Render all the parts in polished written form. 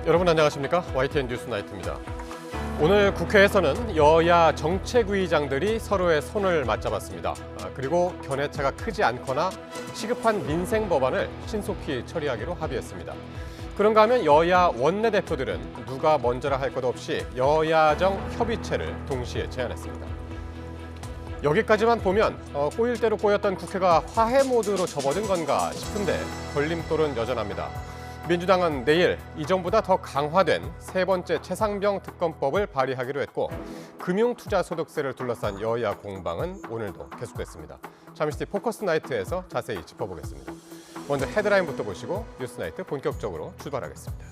여러분 안녕하십니까? YTN 뉴스나이트입니다. 오늘 국회에서는 여야 정책위의장들이 서로의 손을 맞잡았습니다. 그리고 견해차가 크지 않거나 시급한 민생 법안을 신속히 처리하기로 합의했습니다. 그런가 하면 여야 원내대표들은 누가 먼저라 할 것 없이 여야정 협의체를 동시에 제안했습니다. 여기까지만 보면 꼬일 대로 꼬였던 국회가 화해 모드로 접어든 건가 싶은데 걸림돌은 여전합니다. 민주당은 내일 이전보다 더 강화된 세 번째 최상병 특검법을 발의하기로 했고 금융투자소득세를 둘러싼 여야 공방은 오늘도 계속됐습니다. 잠시 뒤 포커스 나이트에서 자세히 짚어보겠습니다. 먼저 헤드라인부터 보시고 뉴스나이트 본격적으로 출발하겠습니다.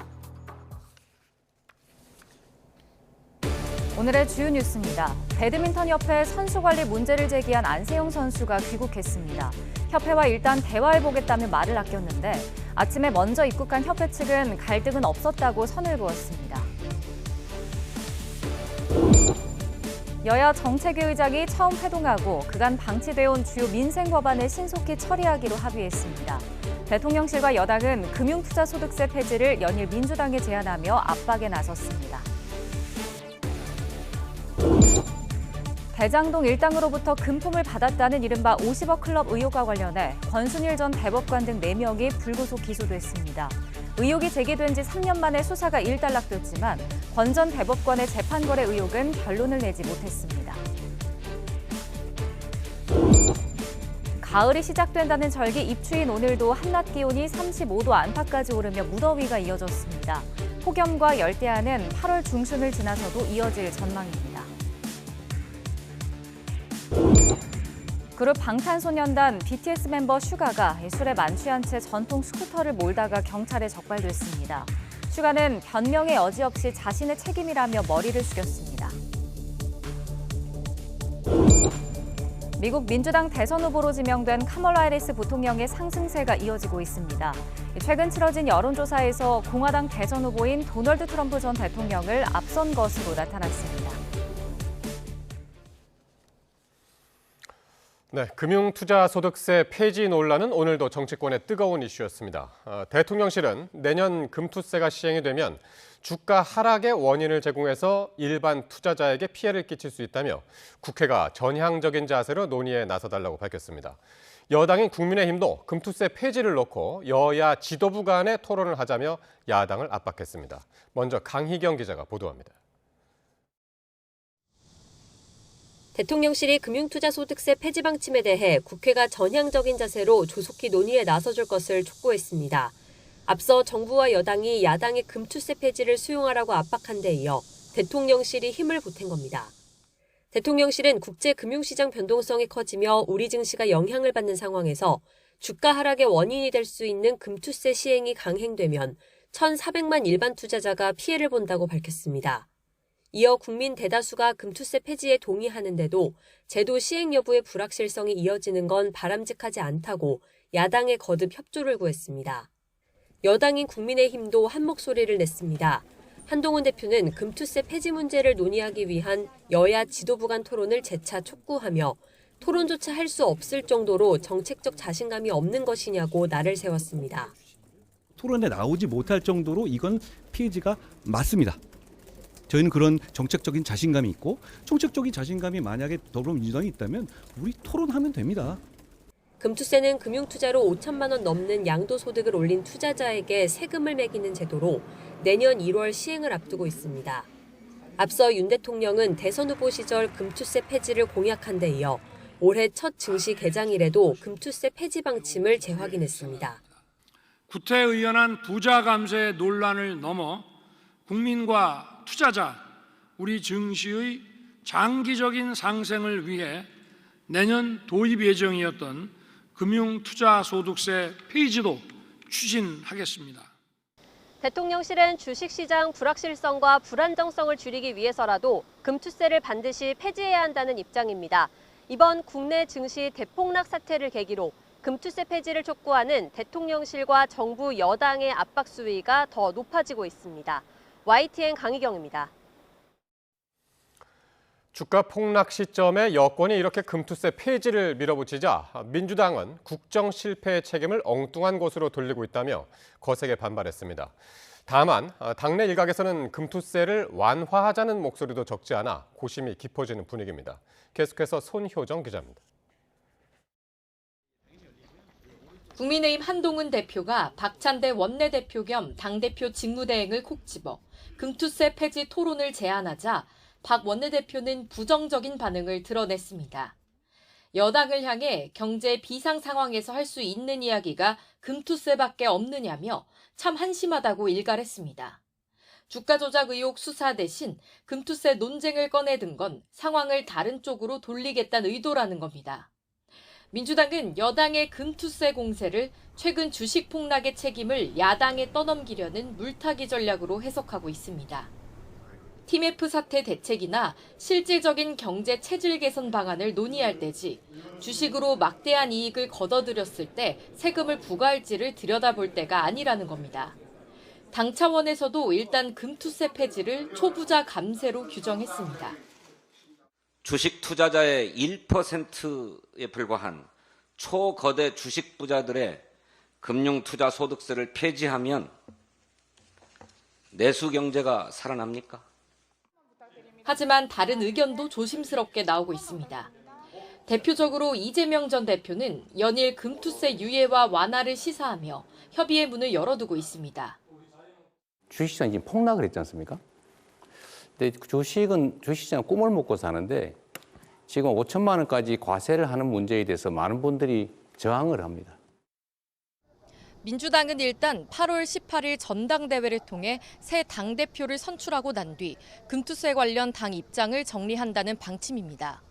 오늘의 주요 뉴스입니다. 배드민턴협회 선수 관리 문제를 제기한 안세영 선수가 귀국했습니다. 협회와 일단 대화해보겠다며 말을 아꼈는데 아침에 먼저 입국한 협회 측은 갈등은 없었다고 선을 그었습니다. 여야 정책위의장이 처음 회동하고 그간 방치돼 온 주요 민생 법안을 신속히 처리하기로 합의했습니다. 대통령실과 여당은 금융투자소득세 폐지를 연일 민주당에 제안하며 압박에 나섰습니다. 대장동 일당으로부터 금품을 받았다는 이른바 50억 클럽 의혹과 관련해 권순일 전 대법관 등 4명이 불구속 기소됐습니다. 의혹이 제기된 지 3년 만에 수사가 일단락됐지만 권 전 대법관의 재판 거래 의혹은 결론을 내지 못했습니다. 가을이 시작된다는 절기 입추인 오늘도 한낮 기온이 35도 안팎까지 오르며 무더위가 이어졌습니다. 폭염과 열대야는 8월 중순을 지나서도 이어질 전망입니다. 그룹 방탄소년단 BTS 멤버 슈가가 술에 만취한 채 전통 스쿠터를 몰다가 경찰에 적발됐습니다. 슈가는 변명의 여지 없이 자신의 책임이라며 머리를 숙였습니다. 미국 민주당 대선 후보로 지명된 카멀라 해리스 부통령의 상승세가 이어지고 있습니다. 최근 치러진 여론조사에서 공화당 대선 후보인 도널드 트럼프 전 대통령을 앞선 것으로 나타났습니다. 네, 금융투자소득세 폐지 논란은 오늘도 정치권의 뜨거운 이슈였습니다. 대통령실은 내년 금투세가 시행이 되면 주가 하락의 원인을 제공해서 일반 투자자에게 피해를 끼칠 수 있다며 국회가 전향적인 자세로 논의에 나서달라고 밝혔습니다. 여당인 국민의힘도 금투세 폐지를 놓고 여야 지도부 간의 토론을 하자며 야당을 압박했습니다. 먼저 강희경 기자가 보도합니다. 대통령실이 금융투자소득세 폐지 방침에 대해 국회가 전향적인 자세로 조속히 논의에 나서줄 것을 촉구했습니다. 앞서 정부와 여당이 야당의 금투세 폐지를 수용하라고 압박한 데 이어 대통령실이 힘을 보탠 겁니다. 대통령실은 국제금융시장 변동성이 커지며 우리 증시가 영향을 받는 상황에서 주가 하락의 원인이 될 수 있는 금투세 시행이 강행되면 1,400만 일반 투자자가 피해를 본다고 밝혔습니다. 이어 국민 대다수가 금투세 폐지에 동의하는데도 제도 시행 여부의 불확실성이 이어지는 건 바람직하지 않다고 야당에 거듭 협조를 구했습니다. 여당인 국민의힘도 한 목소리를 냈습니다. 한동훈 대표는 금투세 폐지 문제를 논의하기 위한 여야 지도부 간 토론을 재차 촉구하며 토론조차 할 수 없을 정도로 정책적 자신감이 없는 것이냐고 날을 세웠습니다. 토론에 나오지 못할 정도로 이건 폐지가 맞습니다. 저희는 그런 정책적인 자신감이 있고 정책적인 자신감이 만약에 더불어민주당이 있다면 우리 토론하면 됩니다. 금투세는 금융투자로 5천만 원 넘는 양도소득을 올린 투자자에게 세금을 매기는 제도로 내년 1월 시행을 앞두고 있습니다. 앞서 윤 대통령은 대선 후보 시절 금투세 폐지를 공약한 데 이어 올해 첫 증시 개장일에도 금투세 폐지 방침을 재확인했습니다. 구태의연한 부자 감세 논란을 넘어 국민과 투자자, 우리 증시의 장기적인 상생을 위해 내년 도입 예정이었던 금융투자소득세 폐지도 추진하겠습니다. 대통령실은 주식시장 불확실성과 불안정성을 줄이기 위해서라도 금투세를 반드시 폐지해야 한다는 입장입니다. 이번 국내 증시 대폭락 사태를 계기로 금투세 폐지를 촉구하는 대통령실과 정부 여당의 압박 수위가 더 높아지고 있습니다. YTN 강희경입니다. 주가 폭락 시점에 여권이 이렇게 금투세 폐지를 밀어붙이자 민주당은 국정 실패의 책임을 엉뚱한 곳으로 돌리고 있다며 거세게 반발했습니다. 다만 당내 일각에서는 금투세를 완화하자는 목소리도 적지 않아 고심이 깊어지는 분위기입니다. 계속해서 손효정 기자입니다. 국민의힘 한동훈 대표가 박찬대 원내대표 겸 당대표 직무대행을 콕 집어 금투세 폐지 토론을 제안하자 박 원내대표는 부정적인 반응을 드러냈습니다. 여당을 향해 경제 비상 상황에서 할 수 있는 이야기가 금투세밖에 없느냐며 참 한심하다고 일갈했습니다. 주가 조작 의혹 수사 대신 금투세 논쟁을 꺼내든 건 상황을 다른 쪽으로 돌리겠다는 의도라는 겁니다. 민주당은 여당의 금투세 공세를 최근 주식 폭락의 책임을 야당에 떠넘기려는 물타기 전략으로 해석하고 있습니다. TMF 사태 대책이나 실질적인 경제 체질 개선 방안을 논의할 때지 주식으로 막대한 이익을 거둬들였을 때 세금을 부과할지를 들여다볼 때가 아니라는 겁니다. 당 차원에서도 일단 금투세 폐지를 초부자 감세로 규정했습니다. 주식 투자자의 1%에 불과한 초거대 주식 부자들의 금융투자 소득세를 폐지하면 내수 경제가 살아납니까? 하지만 다른 의견도 조심스럽게 나오고 있습니다. 대표적으로 이재명 전 대표는 연일 금투세 유예와 완화를 시사하며 협의의 문을 열어두고 있습니다. 주식시장이 지금 폭락을 했지 않습니까? 근데 주식시장은 꿈을 먹고 사는데 지금 5천만 원까지 과세를 하는 문제에 대해서 많은 분들이 저항을 합니다. 민주당은 일단 8월 18일 전당대회를 통해 새 당대표를 선출하고 난 뒤 금투세 관련 당 입장을 정리한다는 방침입니다.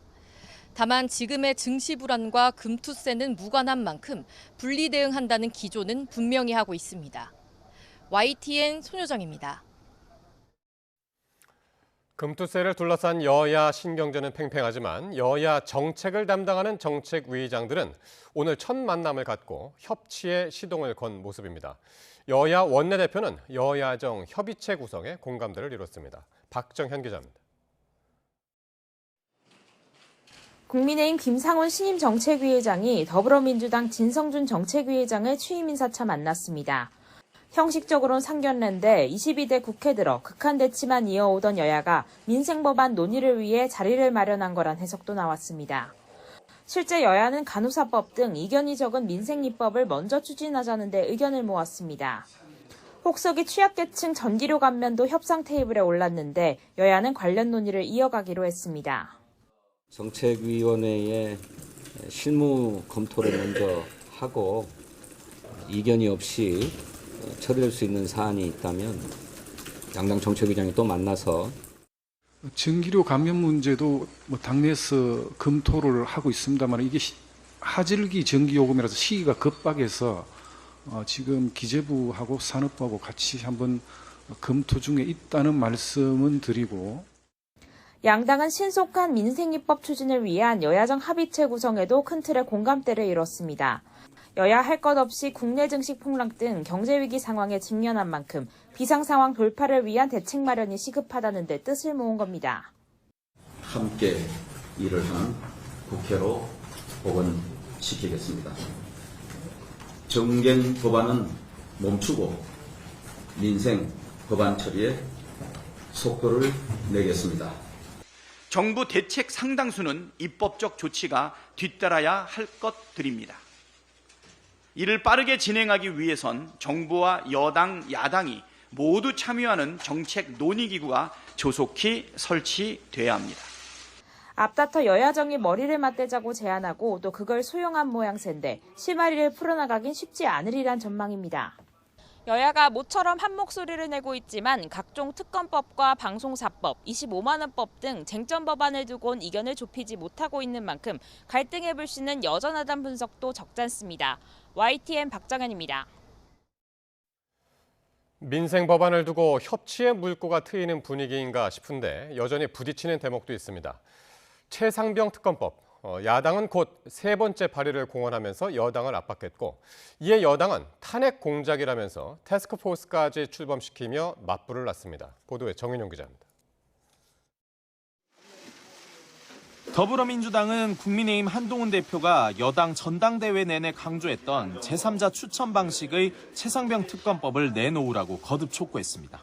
다만 지금의 증시 불안과 금투세는 무관한 만큼 분리 대응한다는 기조는 분명히 하고 있습니다. YTN 손효정입니다. 금투세를 둘러싼 여야 신경전은 팽팽하지만 여야 정책을 담당하는 정책위의장들은 오늘 첫 만남을 갖고 협치에 시동을 건 모습입니다. 여야 원내대표는 여야정 협의체 구성에 공감대를 이뤘습니다. 박정현 기자입니다. 국민의힘 김상훈 신임 정책위의장이 더불어민주당 진성준 정책위의장을 취임 인사차 만났습니다. 형식적으로는 상견례인데 22대 국회 들어 극한 대치만 이어오던 여야가 민생법안 논의를 위해 자리를 마련한 거란 해석도 나왔습니다. 실제 여야는 간호사법 등 이견이 적은 민생입법을 먼저 추진하자는 데 의견을 모았습니다. 혹석이 취약계층 전기료 감면도 협상 테이블에 올랐는데 여야는 관련 논의를 이어가기로 했습니다. 정책위원회의 실무 검토를 먼저 하고 이견이 없이 처리될 수 있는 사안이 있다면 양당 정책위장이 또 만나서 전기료 감면 문제도 당내에서 검토를 하고 있습니다만 이게 하절기 전기요금이라서 시기가 급박해서 지금 기재부하고 산업부하고 같이 한번 검토 중에 있다는 말씀은 드리고 양당은 신속한 민생입법 추진을 위한 여야정 합의체 구성에도 큰 틀의 공감대를 이뤘습니다. 여야 할 것 없이 국내 증시 폭락 등 경제위기 상황에 직면한 만큼 비상상황 돌파를 위한 대책 마련이 시급하다는 데 뜻을 모은 겁니다. 함께 일을 하는 국회로 복원시키겠습니다. 정견 법안은 멈추고 민생 법안 처리에 속도를 내겠습니다. 정부 대책 상당수는 입법적 조치가 뒤따라야 할 것들입니다. 이를 빠르게 진행하기 위해선 정부와 여당, 야당이 모두 참여하는 정책 논의기구가 조속히 설치돼야 합니다. 앞다퉈 여야정이 머리를 맞대자고 제안하고 또 그걸 수용한 모양새인데 실마리를 풀어나가긴 쉽지 않으리란 전망입니다. 여야가 모처럼 한 목소리를 내고 있지만 각종 특검법과 방송사법, 25만 원법 등 쟁점 법안을 두곤 이견을 좁히지 못하고 있는 만큼 갈등의 불씨는 여전하다는 분석도 적잖습니다. YTN 박정현입니다. 민생 법안을 두고 협치의 물꼬가 트이는 분위기인가 싶은데 여전히 부딪히는 대목도 있습니다. 최상병 특검법. 야당은 곧 세 번째 발의를 공언하면서 여당을 압박했고 이에 여당은 탄핵 공작이라면서 태스크포스까지 출범시키며 맞불을 놨습니다. 보도에 정인용 기자입니다. 더불어민주당은 국민의힘 한동훈 대표가 여당 전당대회 내내 강조했던 제3자 추천 방식의 최상병 특검법을 내놓으라고 거듭 촉구했습니다.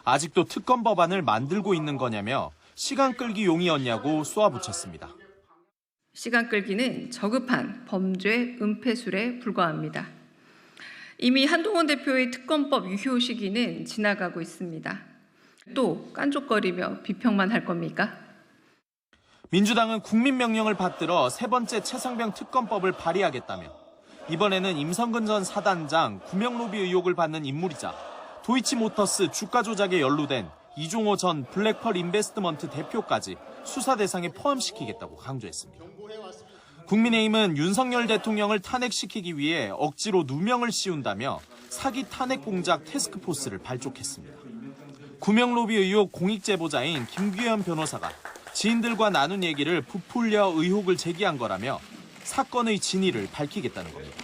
아직도 특검 법안을 만들고 있는 거냐며 시간 끌기 용이었냐고 쏘아붙였습니다. 시간 끌기는 저급한 범죄 은폐술에 불과합니다. 이미 한동훈 대표의 특검법 유효 시기는 지나가고 있습니다. 또 깐족거리며 비평만 할 겁니까? 민주당은 국민명령을 받들어 세 번째 최상병 특검법을 발의하겠다며 이번에는 임성근 전 사단장 구명로비 의혹을 받는 인물이자 도이치모터스 주가 조작에 연루된 이종호 전 블랙펄 인베스트먼트 대표까지 수사 대상에 포함시키겠다고 강조했습니다. 국민의힘은 윤석열 대통령을 탄핵시키기 위해 억지로 누명을 씌운다며 사기 탄핵 공작 태스크포스를 발족했습니다. 구명로비 의혹 공익 제보자인 김규현 변호사가 지인들과 나눈 얘기를 부풀려 의혹을 제기한 거라며 사건의 진위를 밝히겠다는 겁니다.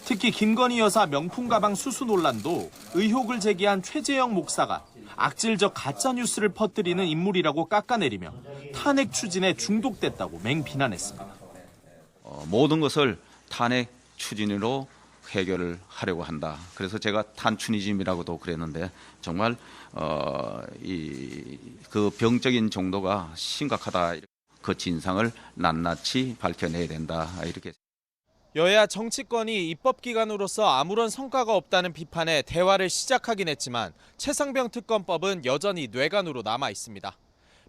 특히 김건희 여사 명품 가방 수수 논란도 의혹을 제기한 최재형 목사가 악질적 가짜뉴스를 퍼뜨리는 인물이라고 깎아내리며 탄핵 추진에 중독됐다고 맹비난했습니다. 모든 것을 탄핵 추진으로 해결을 하려고 한다. 그래서 제가 탄추니즘이라고도 그랬는데 정말 그 병적인 정도가 심각하다. 그 진상을 낱낱이 밝혀내야 된다. 이렇게. 여야 정치권이 입법기관으로서 아무런 성과가 없다는 비판에 대화를 시작하긴 했지만 최상병 특검법은 여전히 뇌관으로 남아 있습니다.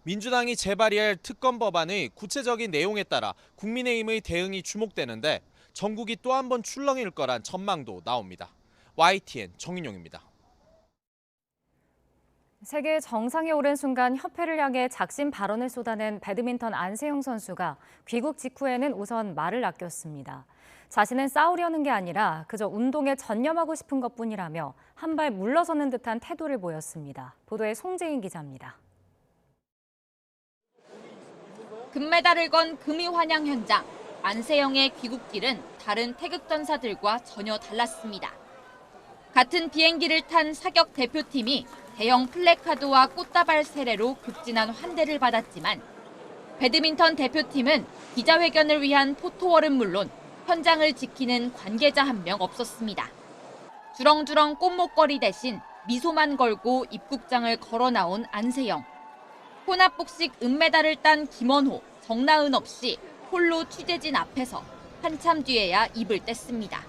민주당이 재발의할 특검 법안의 구체적인 내용에 따라 국민의힘의 대응이 주목되는데 전국이 또 한 번 출렁일 거란 전망도 나옵니다. YTN 정인용입니다. 세계 정상에 오른 순간 협회를 향해 작심 발언을 쏟아낸 배드민턴 안세영 선수가 귀국 직후에는 우선 말을 아꼈습니다. 자신은 싸우려는 게 아니라 그저 운동에 전념하고 싶은 것뿐이라며 한 발 물러서는 듯한 태도를 보였습니다. 보도에 송재인 기자입니다. 금메달을 건 금이 환영 현장. 안세영의 귀국길은 다른 태극전사들과 전혀 달랐습니다. 같은 비행기를 탄 사격 대표팀이 대형 플래카드와 꽃다발 세례로 극진한 환대를 받았지만 배드민턴 대표팀은 기자회견을 위한 포토월은 물론 현장을 지키는 관계자 한 명 없었습니다. 주렁주렁 꽃목걸이 대신 미소만 걸고 입국장을 걸어 나온 안세영. 혼합복식 은메달을 딴 김원호, 정나은 없이 홀로 취재진 앞에서 한참 뒤에야 입을 뗐습니다.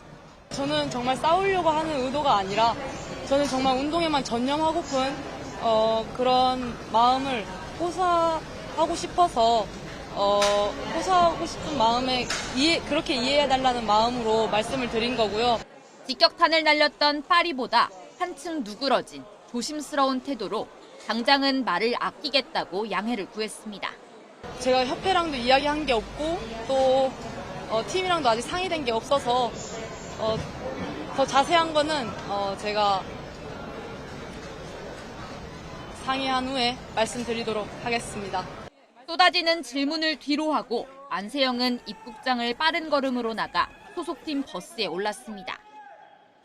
저는 정말 싸우려고 하는 의도가 아니라 저는 정말 운동에만 전념하고픈 그런 마음을 호소하고 싶어서 호소하고 싶은 마음에 그렇게 이해해달라는 마음으로 말씀을 드린 거고요. 직격탄을 날렸던 파리보다 한층 누그러진 조심스러운 태도로 당장은 말을 아끼겠다고 양해를 구했습니다. 제가 협회랑도 이야기한 게 없고 또 팀이랑도 아직 상의된 게 없어서 더 자세한 거는 제가 상의한 후에 말씀드리도록 하겠습니다. 쏟아지는 질문을 뒤로하고 안세영은 입국장을 빠른 걸음으로 나가 소속팀 버스에 올랐습니다.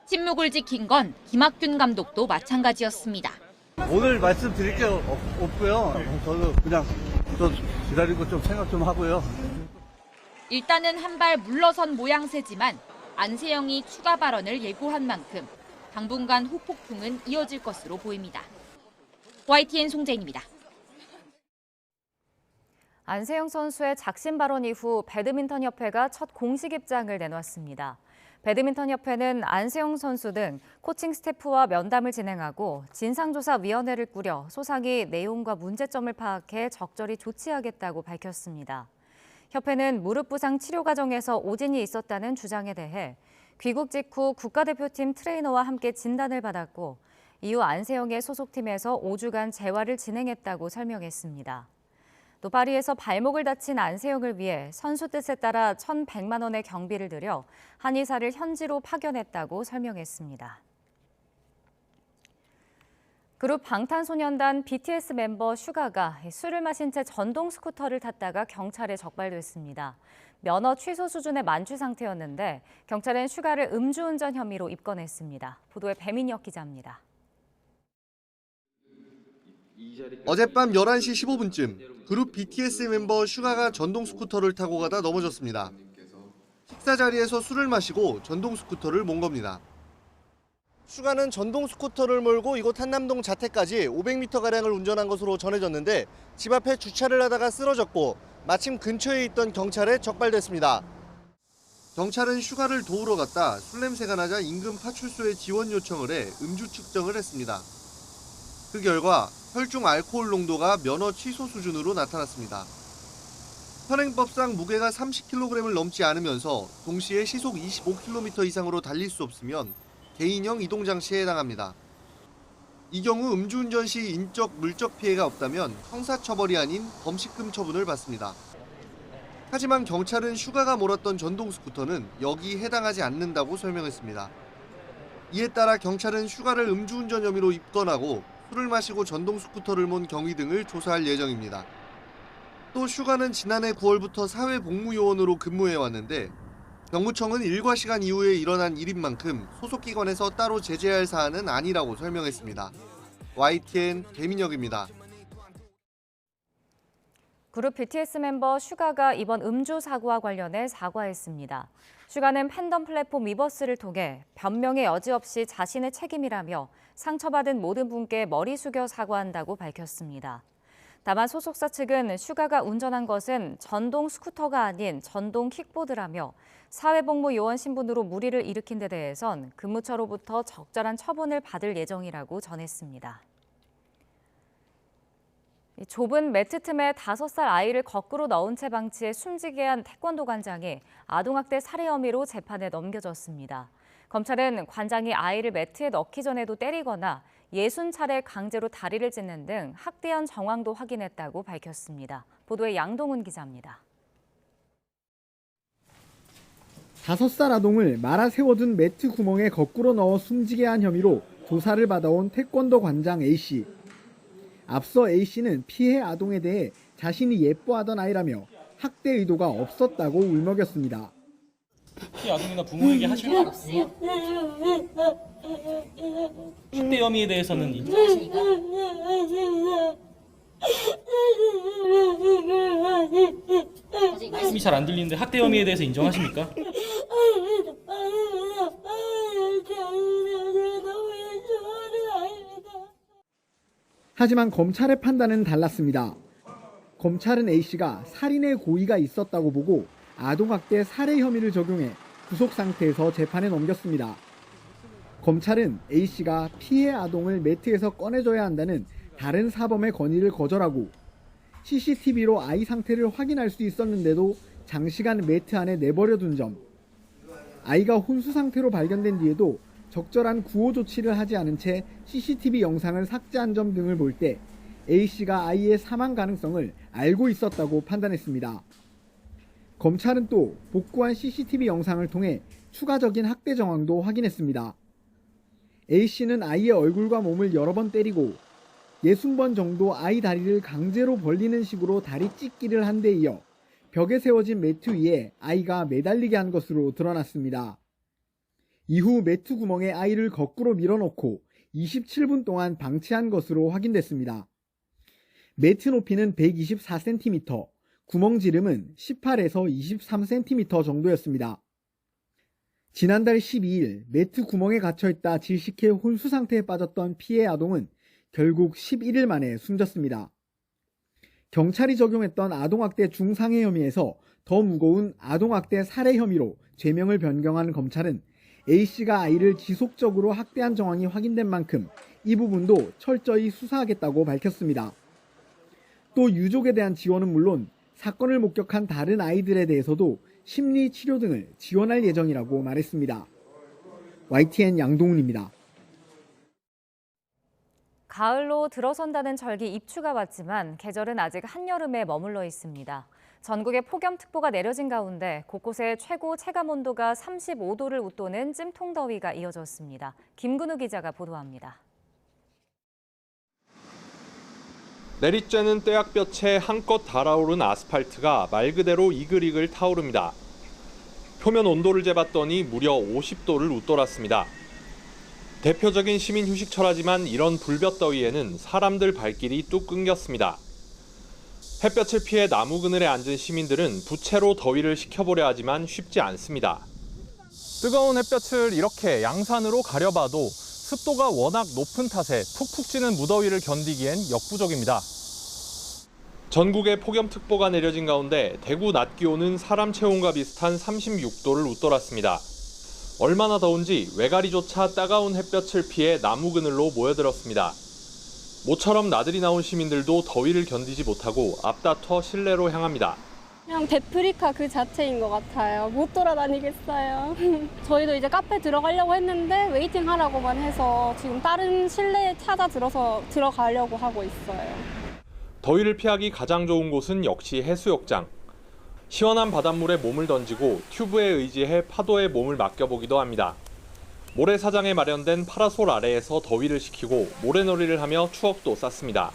침묵을 지킨 건 김학균 감독도 마찬가지였습니다. 오늘 말씀드릴 게 없고요. 저도 그냥 좀 기다리고 좀 생각 좀 하고요. 일단은 한 발 물러선 모양새지만 안세영이 추가 발언을 예고한 만큼 당분간 후폭풍은 이어질 것으로 보입니다. YTN 송재인입니다. 안세영 선수의 작심 발언 이후 배드민턴협회가 첫 공식 입장을 내놨습니다. 배드민턴협회는 안세영 선수 등 코칭 스태프와 면담을 진행하고 진상조사위원회를 꾸려 소상히 내용과 문제점을 파악해 적절히 조치하겠다고 밝혔습니다. 협회는 무릎 부상 치료 과정에서 오진이 있었다는 주장에 대해 귀국 직후 국가대표팀 트레이너와 함께 진단을 받았고 이후 안세영의 소속팀에서 5주간 재활을 진행했다고 설명했습니다. 또 파리에서 발목을 다친 안세영을 위해 선수 뜻에 따라 1,100만 원의 경비를 들여 한의사를 현지로 파견했다고 설명했습니다. 그룹 방탄소년단 BTS 멤버 슈가가 술을 마신 채 전동 스쿠터를 탔다가 경찰에 적발됐습니다. 면허 취소 수준의 만취 상태였는데 경찰은 슈가를 음주운전 혐의로 입건했습니다. 보도에 배민혁 기자입니다. 어젯밤 11시 15분쯤 그룹 BTS 멤버 슈가가 전동 스쿠터를 타고 가다 넘어졌습니다. 식사 자리에서 술을 마시고 전동 스쿠터를 몬 겁니다. 슈가는 전동 스쿠터를 몰고 이곳 한남동 자택까지 500m가량을 운전한 것으로 전해졌는데 집 앞에 주차를 하다가 쓰러졌고 마침 근처에 있던 경찰에 적발됐습니다. 경찰은 슈가를 도우러 갔다 술 냄새가 나자 인근 파출소에 지원 요청을 해 음주 측정을 했습니다. 그 결과 혈중 알코올 농도가 면허 취소 수준으로 나타났습니다. 현행법상 무게가 30kg을 넘지 않으면서 동시에 시속 25km 이상으로 달릴 수 없으면 개인형 이동장치에 해당합니다. 이 경우 음주운전 시 인적, 물적 피해가 없다면 형사처벌이 아닌 범식금 처분을 받습니다. 하지만 경찰은 슈가가 몰았던 전동 스쿠터는 여기 해당하지 않는다고 설명했습니다. 이에 따라 경찰은 슈가를 음주운전 혐의로 입건하고 술을 마시고 전동 스쿠터를 몬 경위 등을 조사할 예정입니다. 또 슈가는 지난해 9월부터 사회복무요원으로 근무해왔는데 경무청은 일과 시간 이후에 일어난 일인 만큼 소속 기관에서 따로 제재할 사안은 아니라고 설명했습니다. YTN 배민혁입니다. 그룹 BTS 멤버 슈가가 이번 음주 사고와 관련해 사과했습니다. 슈가는 팬덤 플랫폼 위버스를 통해 변명의 여지 없이 자신의 책임이라며 상처받은 모든 분께 머리 숙여 사과한다고 밝혔습니다. 다만 소속사 측은 슈가가 운전한 것은 전동 스쿠터가 아닌 전동 킥보드라며 사회복무요원 신분으로 무리를 일으킨 데 대해선 근무처로부터 적절한 처분을 받을 예정이라고 전했습니다. 좁은 매트 틈에 5살 아이를 거꾸로 넣은 채 방치해 숨지게 한 태권도 관장이 아동학대 살해 혐의로 재판에 넘겨졌습니다. 검찰은 관장이 아이를 매트에 넣기 전에도 때리거나 60차례 강제로 다리를 찢는 등 학대한 정황도 확인했다고 밝혔습니다. 보도에 양동훈 기자입니다. 5살 아동을 말아 세워둔 매트 구멍에 거꾸로 넣어 숨지게 한 혐의로 조사를 받아온 태권도 관장 A씨. 앞서 A씨는 피해 아동에 대해 자신이 예뻐하던 아이라며 학대 의도가 없었다고 울먹였습니다. 피해 아동이나 부모에게 하실 말 없어요? 학대 혐의에 대해서는 인정하십니까? 말씀이 잘 안 들리는데 학대 혐의에 대해서 인정하십니까? 하지만 검찰의 판단은 달랐습니다. 검찰은 A씨가 살인의 고의가 있었다고 보고 아동학대 살해 혐의를 적용해 구속 상태에서 재판에 넘겼습니다. 검찰은 A씨가 피해 아동을 매트에서 꺼내줘야 한다는 다른 사범의 건의를 거절하고 CCTV로 아이 상태를 확인할 수 있었는데도 장시간 매트 안에 내버려둔 점, 아이가 혼수 상태로 발견된 뒤에도 적절한 구호 조치를 하지 않은 채 CCTV 영상을 삭제한 점 등을 볼 때 A씨가 아이의 사망 가능성을 알고 있었다고 판단했습니다. 검찰은 또 복구한 CCTV 영상을 통해 추가적인 학대 정황도 확인했습니다. A씨는 아이의 얼굴과 몸을 여러 번 때리고 60번 정도 아이 다리를 강제로 벌리는 식으로 다리 찢기를 한 데 이어 벽에 세워진 매트 위에 아이가 매달리게 한 것으로 드러났습니다. 이후 매트 구멍에 아이를 거꾸로 밀어넣고 27분 동안 방치한 것으로 확인됐습니다. 매트 높이는 124cm, 구멍 지름은 18에서 23cm 정도였습니다. 지난달 12일 매트 구멍에 갇혀있다 질식해 혼수 상태에 빠졌던 피해 아동은 결국 11일 만에 숨졌습니다. 경찰이 적용했던 아동학대 중상해 혐의에서 더 무거운 아동학대 살해 혐의로 죄명을 변경한 검찰은 A씨가 아이를 지속적으로 학대한 정황이 확인된 만큼 이 부분도 철저히 수사하겠다고 밝혔습니다. 또 유족에 대한 지원은 물론 사건을 목격한 다른 아이들에 대해서도 심리 치료 등을 지원할 예정이라고 말했습니다. YTN 양동훈입니다. 가을로 들어선다는 절기 입추가 왔지만 계절은 아직 한여름에 머물러 있습니다. 전국에 폭염특보가 내려진 가운데 곳곳에 최고 체감온도가 35도를 웃도는 찜통더위가 이어졌습니다. 김근우 기자가 보도합니다. 내리쬐는 떼약볕에 한껏 달아오른 아스팔트가 말 그대로 이글이글 타오릅니다. 표면 온도를 재봤더니 무려 50도를 웃돌았습니다. 대표적인 시민 휴식처라지만 이런 불볕더위에는 사람들 발길이 뚝 끊겼습니다. 햇볕을 피해 나무 그늘에 앉은 시민들은 부채로 더위를 식혀보려 하지만 쉽지 않습니다. 뜨거운 햇볕을 이렇게 양산으로 가려봐도 습도가 워낙 높은 탓에 푹푹 찌는 무더위를 견디기엔 역부족입니다. 전국에 폭염특보가 내려진 가운데 대구 낮 기온은 사람 체온과 비슷한 36도를 웃돌았습니다. 얼마나 더운지 외가리조차 따가운 햇볕을 피해 나무 그늘로 모여들었습니다. 모처럼 나들이 나온 시민들도 더위를 견디지 못하고 앞다퉈 실내로 향합니다. 그냥 데프리카 그 자체인 것 같아요. 못 돌아다니겠어요. 저희도 이제 카페 들어가려고 했는데 웨이팅 하라고만 해서 지금 다른 실내에 찾아 들어가려고 하고 있어요. 더위를 피하기 가장 좋은 곳은 역시 해수욕장. 시원한 바닷물에 몸을 던지고 튜브에 의지해 파도에 몸을 맡겨보기도 합니다. 모래사장에 마련된 파라솔 아래에서 더위를 식히고 모래놀이를 하며 추억도 쌓습니다.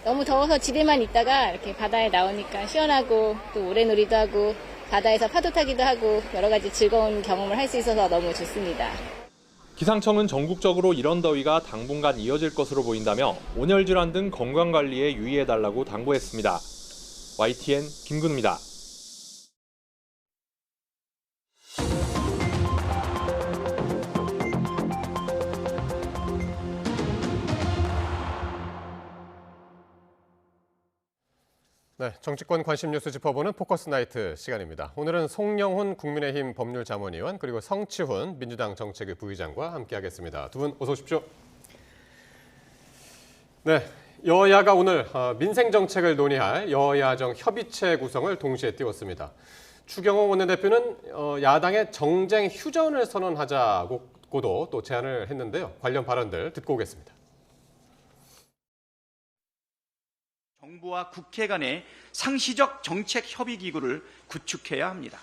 너무 더워서 집에만 있다가 이렇게 바다에 나오니까 시원하고 또 모래놀이도 하고 바다에서 파도 타기도 하고 여러 가지 즐거운 경험을 할 수 있어서 너무 좋습니다. 기상청은 전국적으로 이런 더위가 당분간 이어질 것으로 보인다며 온열 질환 등 건강관리에 유의해달라고 당부했습니다. YTN 김근우입니다. 네, 정치권 관심 뉴스 짚어보는 포커스 나이트 시간입니다. 오늘은 송영훈 국민의힘 법률자문위원 그리고 성치훈 민주당 정책위 부의장과 함께하겠습니다. 두 분 어서 오십시오. 네, 여야가 오늘 민생 정책을 논의할 여야정 협의체 구성을 동시에 띄웠습니다. 추경호 원내대표는 야당의 정쟁 휴전을 선언하자고도 또 제안을 했는데요. 관련 발언들 듣고 오겠습니다. 정부와 국회 간의 상시적 정책 협의 기구를 구축해야 합니다.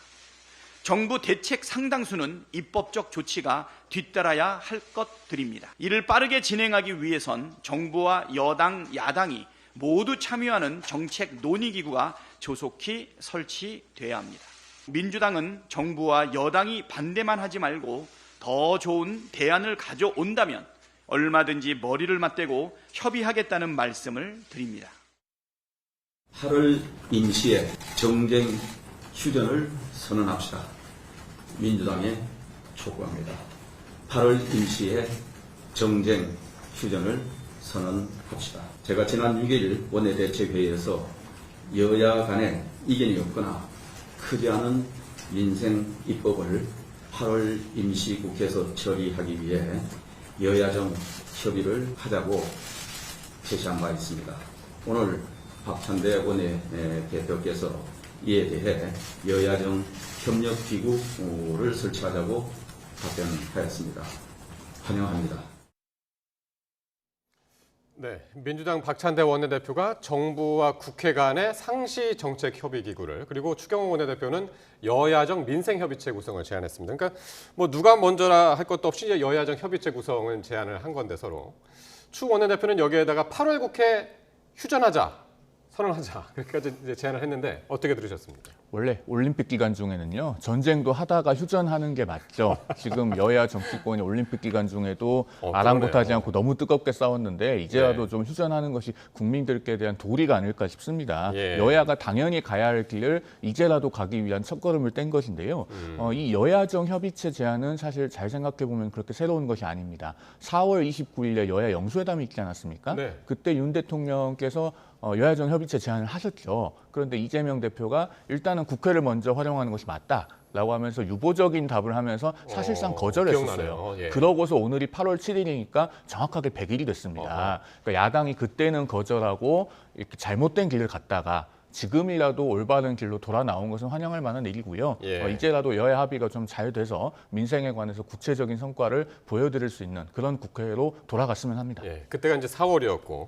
정부 대책 상당수는 입법적 조치가 뒤따라야 할 것들입니다. 이를 빠르게 진행하기 위해선 정부와 여당, 야당이 모두 참여하는 정책 논의 기구가 조속히 설치돼야 합니다. 민주당은 정부와 여당이 반대만 하지 말고 더 좋은 대안을 가져온다면 얼마든지 머리를 맞대고 협의하겠다는 말씀을 드립니다. 8월 임시에 정쟁 휴전을 선언합시다. 민주당에 촉구합니다. 8월 임시에 정쟁 휴전을 선언합시다. 제가 지난 6일 원내대책회의에서 여야 간에 이견이 없거나 크지 않은 민생 입법을 8월 임시국회에서 처리하기 위해 여야정 협의를 하자고 제시한 바 있습니다. 오늘 박찬대 원내대표께서 이에 대해 여야정 협력기구를 설치하자고 답변하였습니다. 환영합니다. 네, 민주당 박찬대 원내대표가 정부와 국회 간의 상시 정책 협의 기구를 그리고 추경호 원내대표는 여야정 민생협의체 구성을 제안했습니다. 그러니까 뭐 누가 먼저라 할 것도 없이 여야정 협의체 구성을 제안을 한 건데 서로 추 원내대표는 여기에다가 8월 국회 휴전하자. 선언하자. 그렇게까지 이제 제안을 했는데 어떻게 들으셨습니까? 원래 올림픽 기간 중에는요. 전쟁도 하다가 휴전하는 게 맞죠. 지금 여야 정치권이 올림픽 기간 중에도 아랑곳하지 않고 너무 뜨겁게 싸웠는데 이제라도 좀 휴전하는 것이 국민들께 대한 도리가 아닐까 싶습니다. 여야가 당연히 가야 할 길을 이제라도 가기 위한 첫걸음을 뗀 것인데요. 이 여야정 협의체 제안은 사실 잘 생각해 보면 그렇게 새로운 것이 아닙니다. 4월 29일에 여야 영수회담이 있지 않았습니까? 네. 그때 윤 대통령께서 여야정 협의체 제안을 하셨죠. 그런데 이재명 대표가 일단은 국회를 먼저 활용하는 것이 맞다라고 하면서 유보적인 답을 하면서 사실상 거절했었어요. 그러고서 오늘이 8월 7일이니까 정확하게 100일이 됐습니다. 그러니까 야당이 그때는 거절하고 이렇게 잘못된 길을 갔다가 지금이라도 올바른 길로 돌아 나온 것은 환영할 만한 일이고요. 이제라도 여야 합의가 좀 잘 돼서 민생에 관해서 구체적인 성과를 보여드릴 수 있는 그런 국회로 돌아갔으면 합니다. 그때가 이제 4월이었고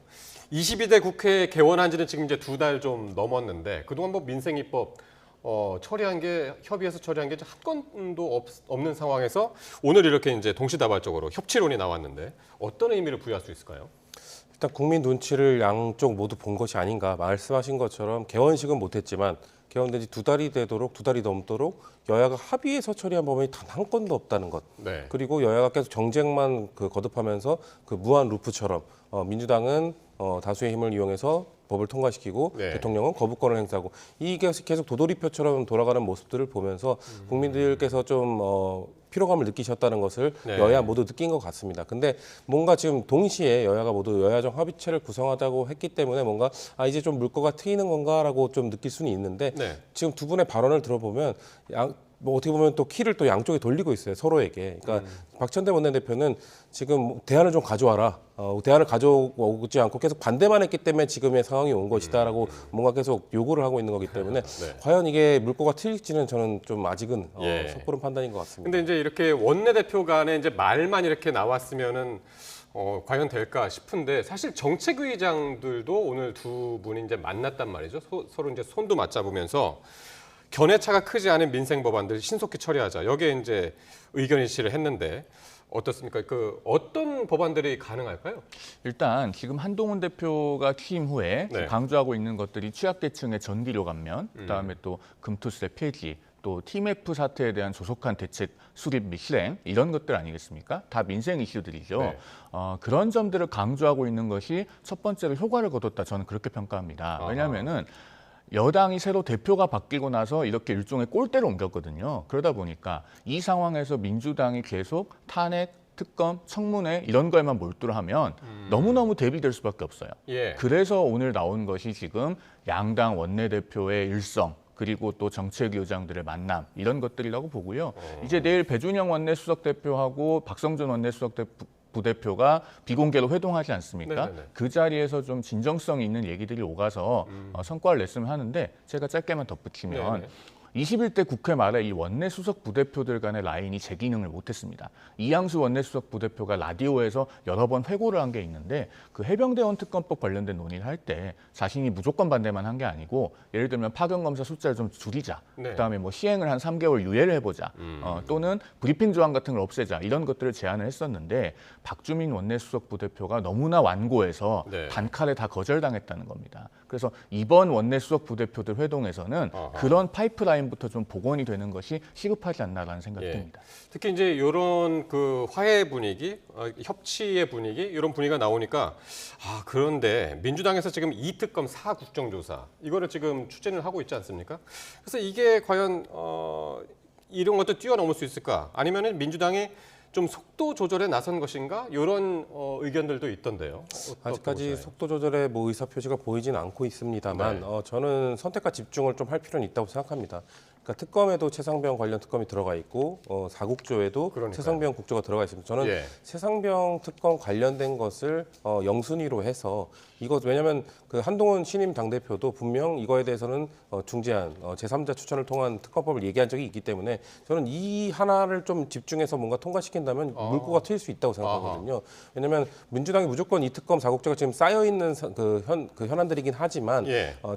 22대 국회 개원한 지는 지금 이제 2달 좀 넘었는데 그동안 뭐 민생 입법 처리한 게 협의해서 처리한 게 한 건도 없는 상황에서 오늘 이렇게 이제 동시다발적으로 협치론이 나왔는데 어떤 의미를 부여할 수 있을까요? 일단 국민 눈치를 양쪽 모두 본 것이 아닌가. 말씀하신 것처럼 개원식은 못했지만 개헌된 지 2달이 되도록 2달이 넘도록 여야가 합의해서 처리한 법안이 단 한 건도 없다는 것. 네. 그리고 여야가 계속 정쟁만 거듭하면서 무한 루프처럼 민주당은 다수의 힘을 이용해서 법을 통과시키고 네. 대통령은 거부권을 행사하고 이게 계속 도돌이표처럼 돌아가는 모습들을 보면서 국민들께서 좀 피로감을 느끼셨다는 것을 네. 여야 모두 느낀 것 같습니다. 근데 뭔가 지금 동시에 여야가 모두 여야정 합의체를 구성하자고 했기 때문에 뭔가 이제 좀 물꼬가 트이는 건가라고 좀 느낄 수는 있는데 네. 지금 두 분의 발언을 들어보면 뭐 어떻게 보면 또 키를 또 양쪽에 돌리고 있어요, 서로에게. 그러니까 박찬대 원내대표는 지금 대안을 좀 가져와라. 대안을 가져오지 않고 계속 반대만 했기 때문에 지금의 상황이 온 것이다라고 뭔가 계속 요구를 하고 있는 거기 때문에 네. 과연 이게 물꼬가 트일지는 저는 좀 아직은 예. 섣부른 판단인 것 같습니다. 근데 이제 이렇게 원내대표 간에 이제 말만 이렇게 나왔으면은 과연 될까 싶은데 사실 정책위의장들도 오늘 두 분이 이제 만났단 말이죠. 서로 이제 손도 맞잡으면서 견해차가 크지 않은 민생 법안들 신속히 처리하자. 여기에 이제 의견 일치를 했는데 어떻습니까? 어떤 법안들이 가능할까요? 일단 지금 한동훈 대표가 취임 후에 네. 강조하고 있는 것들이 취약계층의 전기료 감면, 그다음에 또 금투세 폐지, 또 TMF 사태에 대한 조속한 대책 수립 및 실행 이런 것들 아니겠습니까? 다 민생 이슈들이죠. 네. 그런 점들을 강조하고 있는 것이 첫 번째로 효과를 거뒀다. 저는 그렇게 평가합니다. 왜냐하면은 여당이 새로 대표가 바뀌고 나서 이렇게 일종의 꼴대로 옮겼거든요. 그러다 보니까 이 상황에서 민주당이 계속 탄핵, 특검, 청문회 이런 거에만 몰두를 하면 너무너무 대비될 수밖에 없어요. 예. 그래서 오늘 나온 것이 지금 양당 원내대표의 일성, 그리고 또 정책위원장들의 만남 이런 것들이라고 보고요. 이제 내일 배준영 원내수석대표하고 박성준 부대표가 비공개로 회동하지 않습니까? 네네네. 그 자리에서 좀 진정성이 있는 얘기들이 오가서 성과를 냈으면 하는데 제가 짧게만 덧붙이면 네네. 21대 국회 말에 이 원내수석 부대표들 간의 라인이 재기능을 못했습니다. 이양수 원내수석 부대표가 라디오에서 여러 번 회고를 한 게 있는데 그 해병대원 특검법 관련된 논의를 할 때 자신이 무조건 반대만 한 게 아니고 예를 들면 파견검사 숫자를 좀 줄이자. 네. 그다음에 뭐 시행을 한 3개월 유예를 해보자. 또는 브리핑 조항 같은 걸 없애자. 이런 것들을 제안을 했었는데 박주민 원내수석 부대표가 너무나 완고해서 네. 단칼에 다 거절당했다는 겁니다. 그래서 이번 원내수석 부대표들 회동에서는 그런 파이프라인부터 좀 복원이 되는 것이 시급하지 않나라는 생각이 듭니다. 특히 이제 이런 화해 분위기, 협치의 분위기 이런 분위기가 나오니까 그런데 민주당에서 지금 2특검 4국정조사 이거를 지금 추진을 하고 있지 않습니까? 그래서 이게 과연 이런 것도 뛰어넘을 수 있을까? 아니면은 민주당이 좀 속도 조절에 나선 것인가? 이런 의견들도 있던데요. 아직까지 속도 조절의 의사 표시가 보이진 않고 있습니다만 저는 선택과 집중을 좀 할 필요는 있다고 생각합니다. 그러니까 특검에도 최상병 관련 특검이 들어가 있고 4국조에도 최상병 국조가 들어가 있습니다. 저는 최상병 특검 관련된 것을 영순위로 해서 왜냐하면 그 한동훈 신임 당대표도 분명 이거에 대해서는 중재안, 제3자 추천을 통한 특검법을 얘기한 적이 있기 때문에 저는 이 하나를 좀 집중해서 뭔가 통과시킨다면 물꼬가 트일 수 있다고 생각하거든요. 왜냐하면 민주당이 무조건 이 특검 4국조가 지금 쌓여있는 현안들이긴 하지만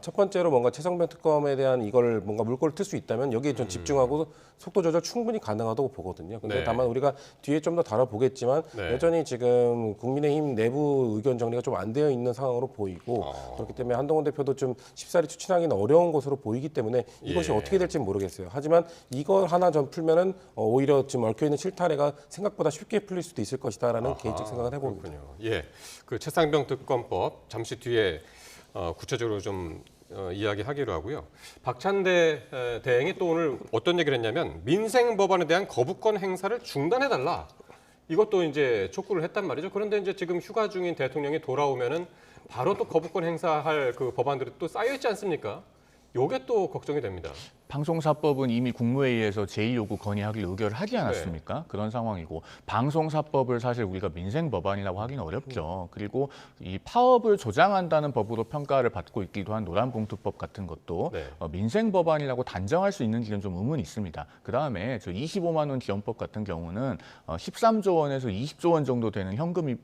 첫 번째로 뭔가 최상병 특검에 대한 이걸 뭔가 물꼬를 틀 수 있다면 여기에 좀 집중하고 속도 조절 충분히 가능하다고 보거든요. 근데 다만 우리가 뒤에 좀 더 다뤄보겠지만 여전히 지금 국민의힘 내부 의견 정리가 좀 안 되어 있는 상황으로 보이고 그렇기 때문에 한동훈 대표도 좀 쉽사리 추진하기는 어려운 것으로 보이기 때문에 이것이 어떻게 될지 모르겠어요. 하지만 이걸 하나 좀 풀면은 오히려 지금 얽혀있는 실타래가 생각보다 쉽게 풀릴 수도 있을 것이다라는 개인적 생각을 해봅니다. 예, 그 최상병 특검법 잠시 뒤에 구체적으로 좀 이야기하기로 하고요. 박찬대 대행이 또 오늘 어떤 얘기를 했냐면 민생 법안에 대한 거부권 행사를 중단해달라. 이것도 이제 촉구를 했단 말이죠. 그런데 이제 지금 휴가 중인 대통령이 돌아오면은 바로 또 거부권 행사할 그 법안들이 또 쌓여 있지 않습니까? 요게 또 걱정이 됩니다. 방송사법은 이미 국무회의에서 제2요구 건의하기를 의결을 하지 않았습니까? 그런 상황이고 방송사법을 사실 우리가 민생법안이라고 하기는 어렵죠. 그리고 이 파업을 조장한다는 법으로 평가를 받고 있기도 한 노란봉투법 같은 것도 민생법안이라고 단정할 수 있는지는 좀 의문이 있습니다. 그다음에 저 25만 원 지원법 같은 경우는 13조 원에서 20조 원 정도 되는 현금이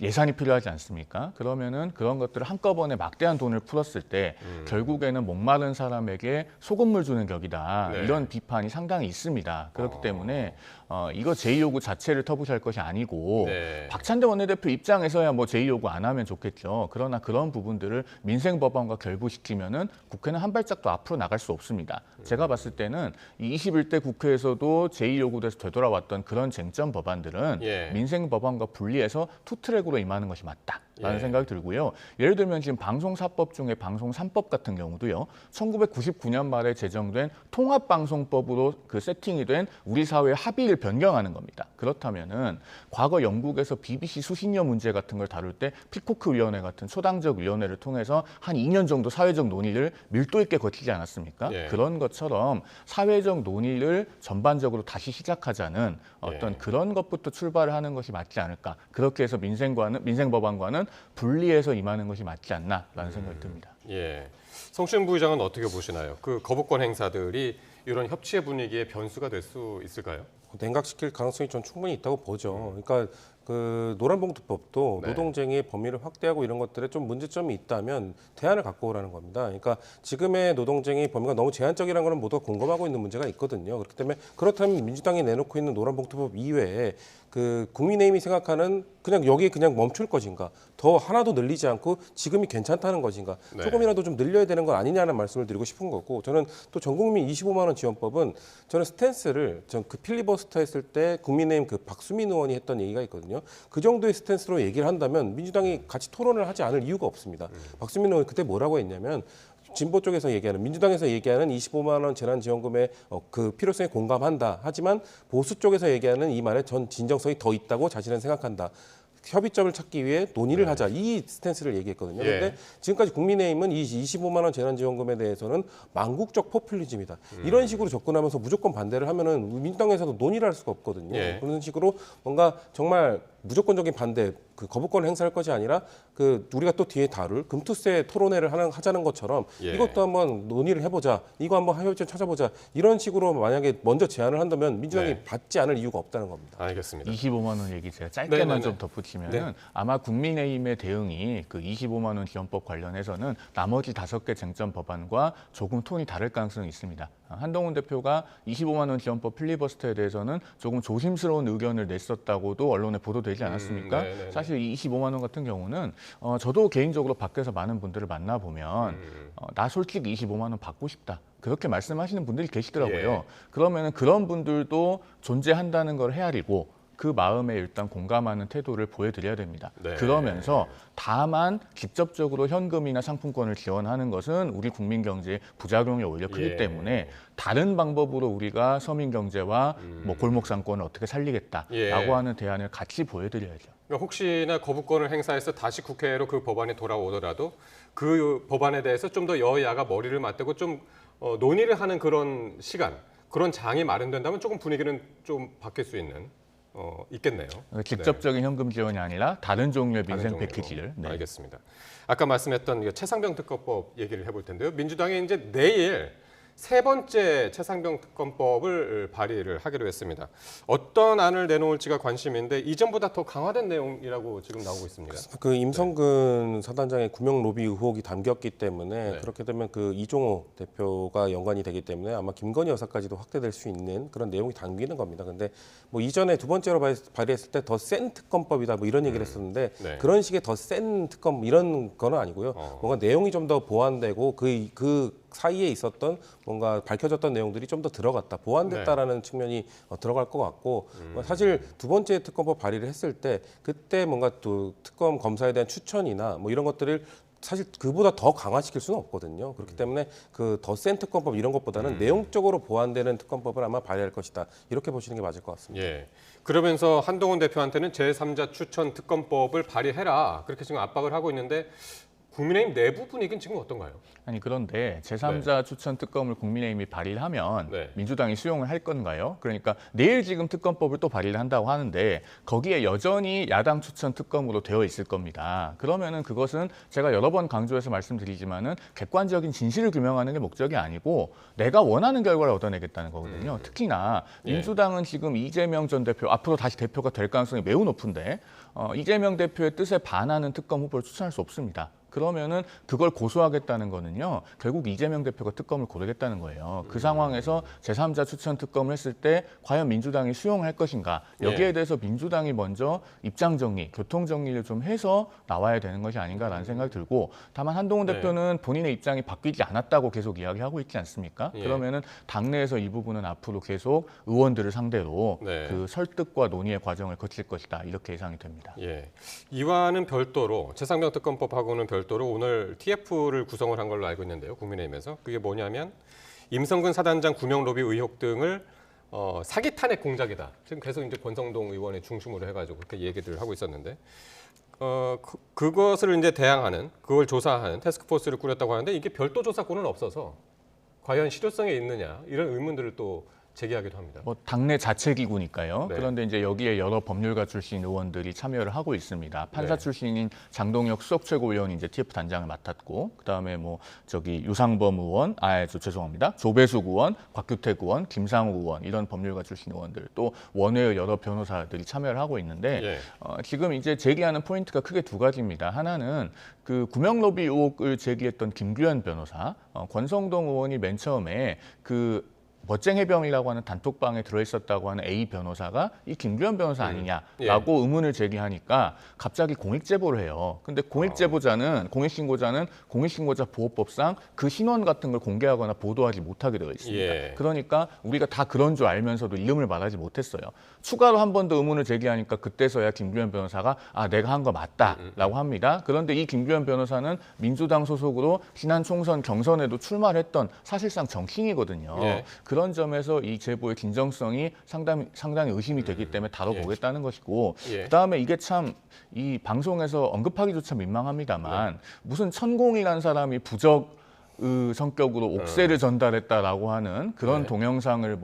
예산이 필요하지 않습니까? 그러면은 그런 것들을 한꺼번에 막대한 돈을 풀었을 때 결국에는 목마른 사람에게 소금물 주는 격이다. 이런 비판이 상당히 있습니다. 그렇기 때문에 이거 제2요구 자체를 터부시할 것이 아니고 네. 박찬대 원내대표 입장에서야 뭐 제2요구 안 하면 좋겠죠. 그러나 그런 부분들을 민생법안과 결부시키면은 국회는 한 발짝도 앞으로 나갈 수 없습니다. 제가 봤을 때는 이 21대 국회에서도 제2요구에서 되돌아왔던 그런 쟁점 법안들은 예. 민생법안과 분리해서 투트랙으로 임하는 것이 맞다라는 예. 생각이 들고요. 예를 들면 지금 방송사법 중에 방송 3법 같은 경우도요. 1999년 말에 제정된 통합방송법으로 그 세팅이 된 우리 사회의 합의를 변경하는 겁니다. 그렇다면은 과거 영국에서 BBC 수신료 문제 같은 걸 다룰 때 피코크 위원회 같은 초당적 위원회를 통해서 한 2년 정도 사회적 논의를 밀도 있게 거치지 않았습니까? 예. 그런 것처럼 사회적 논의를 전반적으로 다시 시작하자는 어떤 그런 것부터 출발을 하는 것이 맞지 않을까. 그렇게 해서 민생법안과는 분리해서 임하는 것이 맞지 않나라는 생각이 듭니다. 예. 성시현 부의장은 어떻게 보시나요? 그 거부권 행사들이 이런 협치의 분위기의 변수가 될 수 있을까요? 냉각시킬 가능성이 전 충분히 있다고 보죠. 그러니까 그 노란봉투법도 네. 노동쟁의의 범위를 확대하고 이런 것들에 좀 문제점이 있다면 대안을 갖고 오라는 겁니다. 그러니까 지금의 노동쟁의 범위가 너무 제한적이라는 건 모두가 공감하고 있는 문제가 있거든요. 그렇기 때문에 그렇다면 민주당이 내놓고 있는 노란봉투법 이외에 그 국민의힘이 생각하는 그냥 여기에 그냥 멈출 것인가, 더 하나도 늘리지 않고 지금이 괜찮다는 것인가, 네. 조금이라도 좀 늘려야 되는 건 아니냐는 말씀을 드리고 싶은 거고, 저는 또 전국민 25만 원 지원법은 저는 스탠스를 전 그 필리버스터 했을 때 국민의힘 그 박수민 의원이 했던 얘기가 있거든요. 그 정도의 스탠스로 얘기를 한다면 민주당이 같이 토론을 하지 않을 이유가 없습니다. 박수민 의원 그때 뭐라고 했냐면 진보 쪽에서 얘기하는, 민주당에서 얘기하는 25만 원 재난지원금의 그 필요성에 공감한다. 하지만 보수 쪽에서 얘기하는 이 말에 전 진정성이 더 있다고 자신은 생각한다. 협의점을 찾기 위해 논의를 하자. 이 스탠스를 얘기했거든요. 그런데 예. 지금까지 국민의힘은 이 25만 원 재난지원금에 대해서는 망국적 포퓰리즘이다. 이런 식으로 접근하면서 무조건 반대를 하면은 민주당에서도 논의를 할 수가 없거든요. 예. 그런 식으로 뭔가 정말 무조건적인 반대, 그 거부권을 행사할 것이 아니라 그 우리가 또 뒤에 다룰 금투세 토론회를 하자는 것처럼 예. 이것도 한번 논의를 해보자. 이거 한번 협의점 찾아보자. 이런 식으로 만약에 먼저 제안을 한다면 민주당이 네. 받지 않을 이유가 없다는 겁니다. 알겠습니다. 25만 원 얘기 제가 짧게만 네네네. 좀 덧붙이면은 네. 아마 국민의힘의 대응이 그 25만 원 지원법 관련해서는 나머지 5개 쟁점 법안과 조금 톤이 다를 가능성이 있습니다. 한동훈 대표가 25만 원 지원법 필리버스터에 대해서는 조금 조심스러운 의견을 냈었다고도 언론에 보도되지 않았습니까? 네네네. 사실 이 25만 원 같은 경우는 저도 개인적으로 밖에서 많은 분들을 만나보면 나 솔직히 25만 원 받고 싶다. 그렇게 말씀하시는 분들이 계시더라고요. 예. 그러면은 그런 분들도 존재한다는 걸 헤아리고 그 마음에 일단 공감하는 태도를 보여드려야 됩니다. 네. 그러면서 다만 직접적으로 현금이나 상품권을 지원하는 것은 우리 국민 경제에 부작용이 오히려 크기 예. 때문에 다른 방법으로 우리가 서민 경제와 뭐 골목 상권을 어떻게 살리겠다라고 예. 하는 대안을 같이 보여드려야죠. 그러니까 혹시나 거부권을 행사해서 다시 국회로 그 법안이 돌아오더라도 그 법안에 대해서 좀 더 여야가 머리를 맞대고 좀 논의를 하는 그런 시간, 그런 장이 마련된다면 조금 분위기는 좀 바뀔 수 있는 있겠네요. 직접적인 현금 지원이 아니라 다른 종류의 다른 민생 종류로. 패키지를. 네. 알겠습니다. 아까 말씀했던 이 최상병 특검법 얘기를 해볼 텐데요. 민주당이 이제 내일 3번째 최상병 특검법을 발의를 하기로 했습니다. 어떤 안을 내놓을지가 관심인데 이전보다 더 강화된 내용이라고 지금 나오고 있습니다. 그 임성근 사단장의 구명 로비 의혹이 담겼기 때문에 네. 그렇게 되면 그 이종호 대표가 연관이 되기 때문에 아마 김건희 여사까지도 확대될 수 있는 그런 내용이 담기는 겁니다. 근데 뭐 이전에 2번째로 발의했을 때 더 센 특검법이다 뭐 이런 얘기를 했었는데 네. 그런 식의 더 센 특검 이런 거는 아니고요. 뭔가 내용이 좀 더 보완되고 그 사이에 있었던 뭔가 밝혀졌던 내용들이 좀 더 들어갔다, 보완됐다라는 측면이 들어갈 것 같고 사실 2번째 특검법 발의를 했을 때 그때 뭔가 또 특검 검사에 대한 추천이나 뭐 이런 것들을 사실 그보다 더 강화시킬 수는 없거든요. 그렇기 때문에 그 더 센 특검법 이런 것보다는 내용적으로 보완되는 특검법을 아마 발의할 것이다. 이렇게 보시는 게 맞을 것 같습니다. 예. 그러면서 한동훈 대표한테는 제3자 추천 특검법을 발의해라. 그렇게 지금 압박을 하고 있는데 국민의힘 내부 분위기는 지금 어떤가요? 아니 그런데 제3자 추천 특검을 국민의힘이 발의를 하면 민주당이 수용을 할 건가요? 그러니까 내일 지금 특검법을 또 발의를 한다고 하는데 거기에 여전히 야당 추천 특검으로 되어 있을 겁니다. 그러면은 그것은 제가 여러 번 강조해서 말씀드리지만은 객관적인 진실을 규명하는 게 목적이 아니고 내가 원하는 결과를 얻어내겠다는 거거든요. 특히나 민주당은 지금 이재명 전 대표 앞으로 다시 대표가 될 가능성이 매우 높은데 이재명 대표의 뜻에 반하는 특검 후보를 추천할 수 없습니다. 그러면은 그걸 고소하겠다는 거는요. 결국 이재명 대표가 특검을 고르겠다는 거예요. 그 상황에서 제3자 추천 특검을 했을 때 과연 민주당이 수용할 것인가. 여기에 대해서 민주당이 먼저 입장 정리, 교통 정리를 좀 해서 나와야 되는 것이 아닌가라는 생각이 들고 다만 한동훈 대표는 본인의 입장이 바뀌지 않았다고 계속 이야기하고 있지 않습니까? 그러면은 당내에서 이 부분은 앞으로 계속 의원들을 상대로 그 설득과 논의의 과정을 거칠 것이다. 이렇게 예상이 됩니다. 이와는 별도로 최상병 특검법하고는 별도로 오늘 TF를 구성을 한 걸로 알고 있는데요. 국민의힘에서. 그게 뭐냐면 임성근 사단장 구명 로비 의혹 등을 사기 탄핵 공작이다. 지금 계속 이제 권성동 의원의 중심으로 해가지고 그렇게 얘기들을 하고 있었는데 그것을 이제 대항하는, 그걸 조사하는 태스크포스를 꾸렸다고 하는데 이게 별도 조사권은 없어서 과연 실효성이 있느냐 이런 의문들을 또 제기하기도 합니다. 뭐 당내 자체 기구니까요. 네. 그런데 이제 여기에 여러 법률가 출신 의원들이 참여를 하고 있습니다. 판사 출신인 장동혁 수석 최고위원이 이제 TF 단장을 맡았고, 그다음에 뭐 저기 유상범 의원, 죄송합니다. 조배숙 의원, 곽규택 의원, 김상우 의원 이런 법률가 출신 의원들 또 원외의 여러 변호사들이 참여를 하고 있는데 지금 이제 제기하는 포인트가 크게 두 가지입니다. 하나는 그 구명로비 의혹을 제기했던 김규현 변호사, 권성동 의원이 맨 처음에 그 멋쟁 해병이라고 하는 단톡방에 들어있었다고 하는 A 변호사가 이 김규현 변호사 아니냐라고 의문을 제기하니까 갑자기 공익제보를 해요. 근데 공익제보자는, 공익신고자는 공익신고자 보호법상 그 신원 같은 걸 공개하거나 보도하지 못하게 되어 있습니다. 그러니까 우리가 다 그런 줄 알면서도 이름을 말하지 못했어요. 추가로 한 번 더 의문을 제기하니까 그때서야 김규현 변호사가 내가 한 거 맞다라고 합니다. 그런데 이 김규현 변호사는 민주당 소속으로 지난 총선 경선에도 출마를 했던 사실상 정치인이거든요. 그런 점에서 이 제보의 진정성이 상당히 의심이 되기 때문에 다뤄보겠다는 것이고 그다음에 이게 참 이 방송에서 언급하기조차 민망합니다만 무슨 천공이라는 사람이 부적 성격으로 옥새를 전달했다라고 하는 그런 동영상을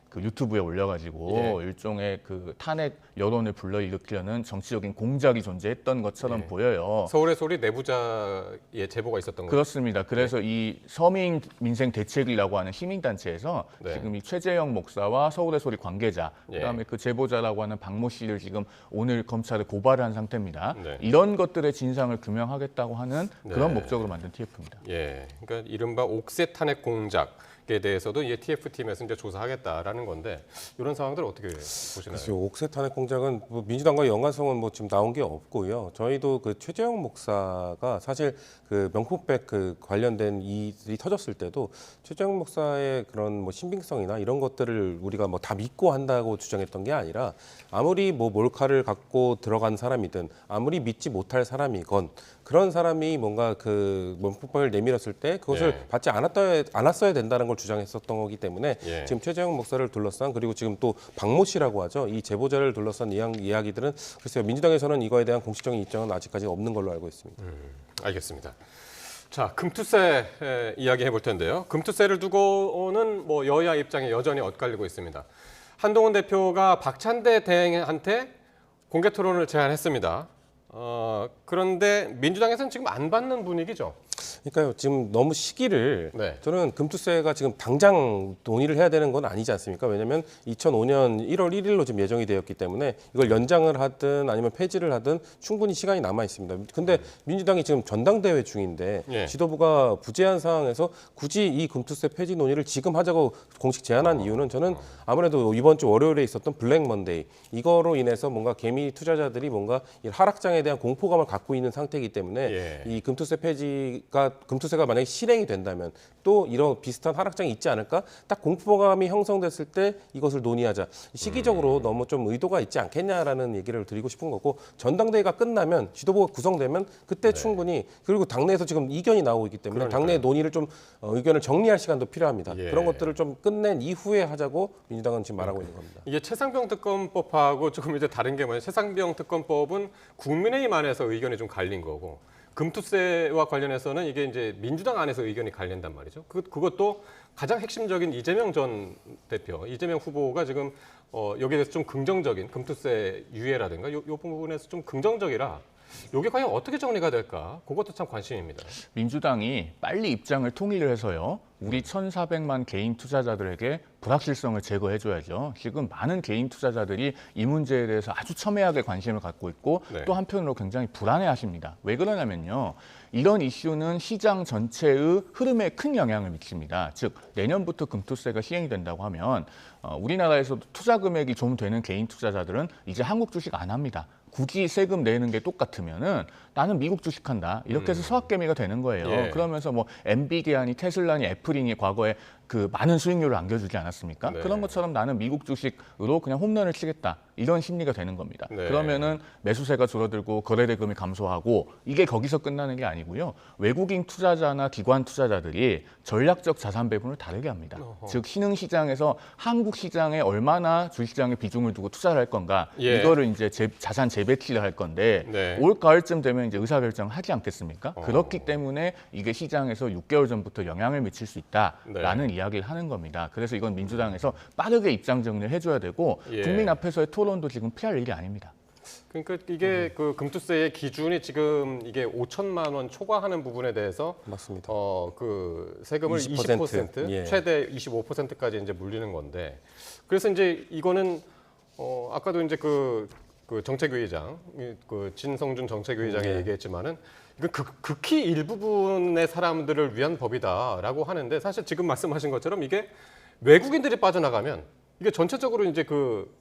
그 유튜브에 올려가지고 일종의 그 탄핵 여론을 불러일으키려는 정치적인 공작이 존재했던 것처럼 보여요. 서울의 소리 내부자의 제보가 있었던 거죠. 그렇습니다. 그래서 이 서민 민생 대책이라고 하는 시민단체에서 지금 이 최재형 목사와 서울의 소리 관계자, 그다음에 그 제보자라고 하는 박모 씨를 지금 오늘 검찰에 고발을 한 상태입니다. 이런 것들의 진상을 규명하겠다고 하는 그런 목적으로 만든 TF입니다. 그러니까 이른바 옥새 탄핵 공작. 에 대해서도 이 TF팀에서 이제 조사하겠다라는 건데 이런 상황들 어떻게 보시나요? 글쎄요, 옥새 탄핵 공작은 뭐 민주당과 연관성은 뭐 지금 나온 게 없고요. 저희도 그 최재형 목사가 사실 그 명품백 그 관련된 일이 터졌을 때도 최재형 목사의 그런 뭐 신빙성이나 이런 것들을 우리가 뭐 다 믿고 한다고 주장했던 게 아니라 아무리 뭐 몰카를 갖고 들어간 사람이든 아무리 믿지 못할 사람이건 그런 사람이 뭔가 그 명품백을 내밀었을 때 그것을 받지 않았어야 된다는 걸 주장했었던 거기 때문에 지금 최재형 목사를 둘러싼 그리고 지금 또 박모 씨라고 하죠. 이 제보자를 둘러싼 이야기들은 글쎄요. 민주당에서는 이거에 대한 공식적인 입장은 아직까지 없는 걸로 알고 있습니다. 알겠습니다. 자, 금투세 이야기 해볼 텐데요. 금투세를 두고는 뭐 여야 입장이 여전히 엇갈리고 있습니다. 한동훈 대표가 박찬대 대행한테 공개 토론을 제안했습니다. 그런데 민주당에서는 지금 안 받는 분위기죠. 그러니까요. 지금 너무 시기를 저는 금투세가 지금 당장 논의를 해야 되는 건 아니지 않습니까? 왜냐하면 2005년 1월 1일로 지금 예정이 되었기 때문에 이걸 연장을 하든 아니면 폐지를 하든 충분히 시간이 남아 있습니다. 근데 민주당이 지금 전당대회 중인데 지도부가 부재한 상황에서 굳이 이 금투세 폐지 논의를 지금 하자고 공식 제안한 이유는 저는 아무래도 이번 주 월요일에 있었던 블랙 먼데이 이거로 인해서 뭔가 개미 투자자들이 뭔가 이 하락장에 대한 공포감을 갖고 있는 상태이기 때문에 이 금투세 금투세가 만약에 실행이 된다면 또 이런 비슷한 하락장이 있지 않을까? 딱 공포감이 형성됐을 때 이것을 논의하자. 시기적으로 너무 좀 의도가 있지 않겠냐라는 얘기를 드리고 싶은 거고 전당대회가 끝나면 지도부가 구성되면 그때 충분히 그리고 당내에서 지금 이견이 나오고 있기 때문에 당내 논의를 좀 의견을 정리할 시간도 필요합니다. 그런 것들을 좀 끝낸 이후에 하자고 민주당은 지금 말하고 있는 겁니다. 이게 최상병 특검법하고 조금 이제 다른 게 뭐냐면 최상병 특검법은 국민의힘 안에서 의견이 좀 갈린 거고 금투세와 관련해서는 이게 이제 민주당 안에서 의견이 갈린단 말이죠. 그것도 가장 핵심적인 이재명 전 대표, 이재명 후보가 지금 여기에 대해서 좀 긍정적인 금투세 유예라든가 요 부분에서 좀 긍정적이라 이게 과연 어떻게 정리가 될까? 그것도 참 관심입니다. 민주당이 빨리 입장을 통일을 해서요. 우리 1,400만 개인 투자자들에게 불확실성을 제거해줘야죠. 지금 많은 개인 투자자들이 이 문제에 대해서 아주 첨예하게 관심을 갖고 있고 네. 또 한편으로 굉장히 불안해하십니다. 왜 그러냐면요. 이런 이슈는 시장 전체의 흐름에 큰 영향을 미칩니다. 즉 내년부터 금투세가 시행이 된다고 하면 우리나라에서도 투자 금액이 좀 되는 개인 투자자들은 이제 한국 주식 안 합니다. 굳이 세금 내는 게 똑같으면은 나는 미국 주식한다. 이렇게 해서 서학개미가 되는 거예요. 예. 그러면서 뭐 엔비디아니, 테슬라니, 애플이니 과거에 그 많은 수익률을 안겨주지 않았습니까? 네. 그런 것처럼 나는 미국 주식으로 그냥 홈런을 치겠다. 이런 심리가 되는 겁니다. 네. 그러면은 매수세가 줄어들고 거래대금이 감소하고 이게 거기서 끝나는 게 아니고요. 외국인 투자자나 기관 투자자들이 전략적 자산 배분을 다르게 합니다. 즉 신흥시장에서 한국 시장에 얼마나 주식시장에 비중을 두고 투자를 할 건가 예. 이거를 이제 자산 재배치를 할 건데 네. 올 가을쯤 되면 이제 의사결정을 하지 않겠습니까? 그렇기 때문에 이게 시장에서 6개월 전부터 영향을 미칠 수 있다라는 이야기를 하는 겁니다. 그래서 이건 민주당에서 빠르게 입장 정리를 해줘야 되고 예. 국민 앞에서의 토론도 지금 피할 일이 아닙니다. 그러니까 이게 그 금투세의 기준이 지금 이게 5천만 원 초과하는 부분에 대해서 맞습니다. 그 세금을 20%, 20% 예. 최대 25%까지 이제 물리는 건데 그래서 이제 이거는 아까도 이제 그 정책위의장 그 진성준 정책위의장이 네. 얘기했지만은 이건 극히 일부분의 사람들을 위한 법이다라고 하는데 사실 지금 말씀하신 것처럼 이게 외국인들이 빠져나가면 이게 전체적으로 이제 그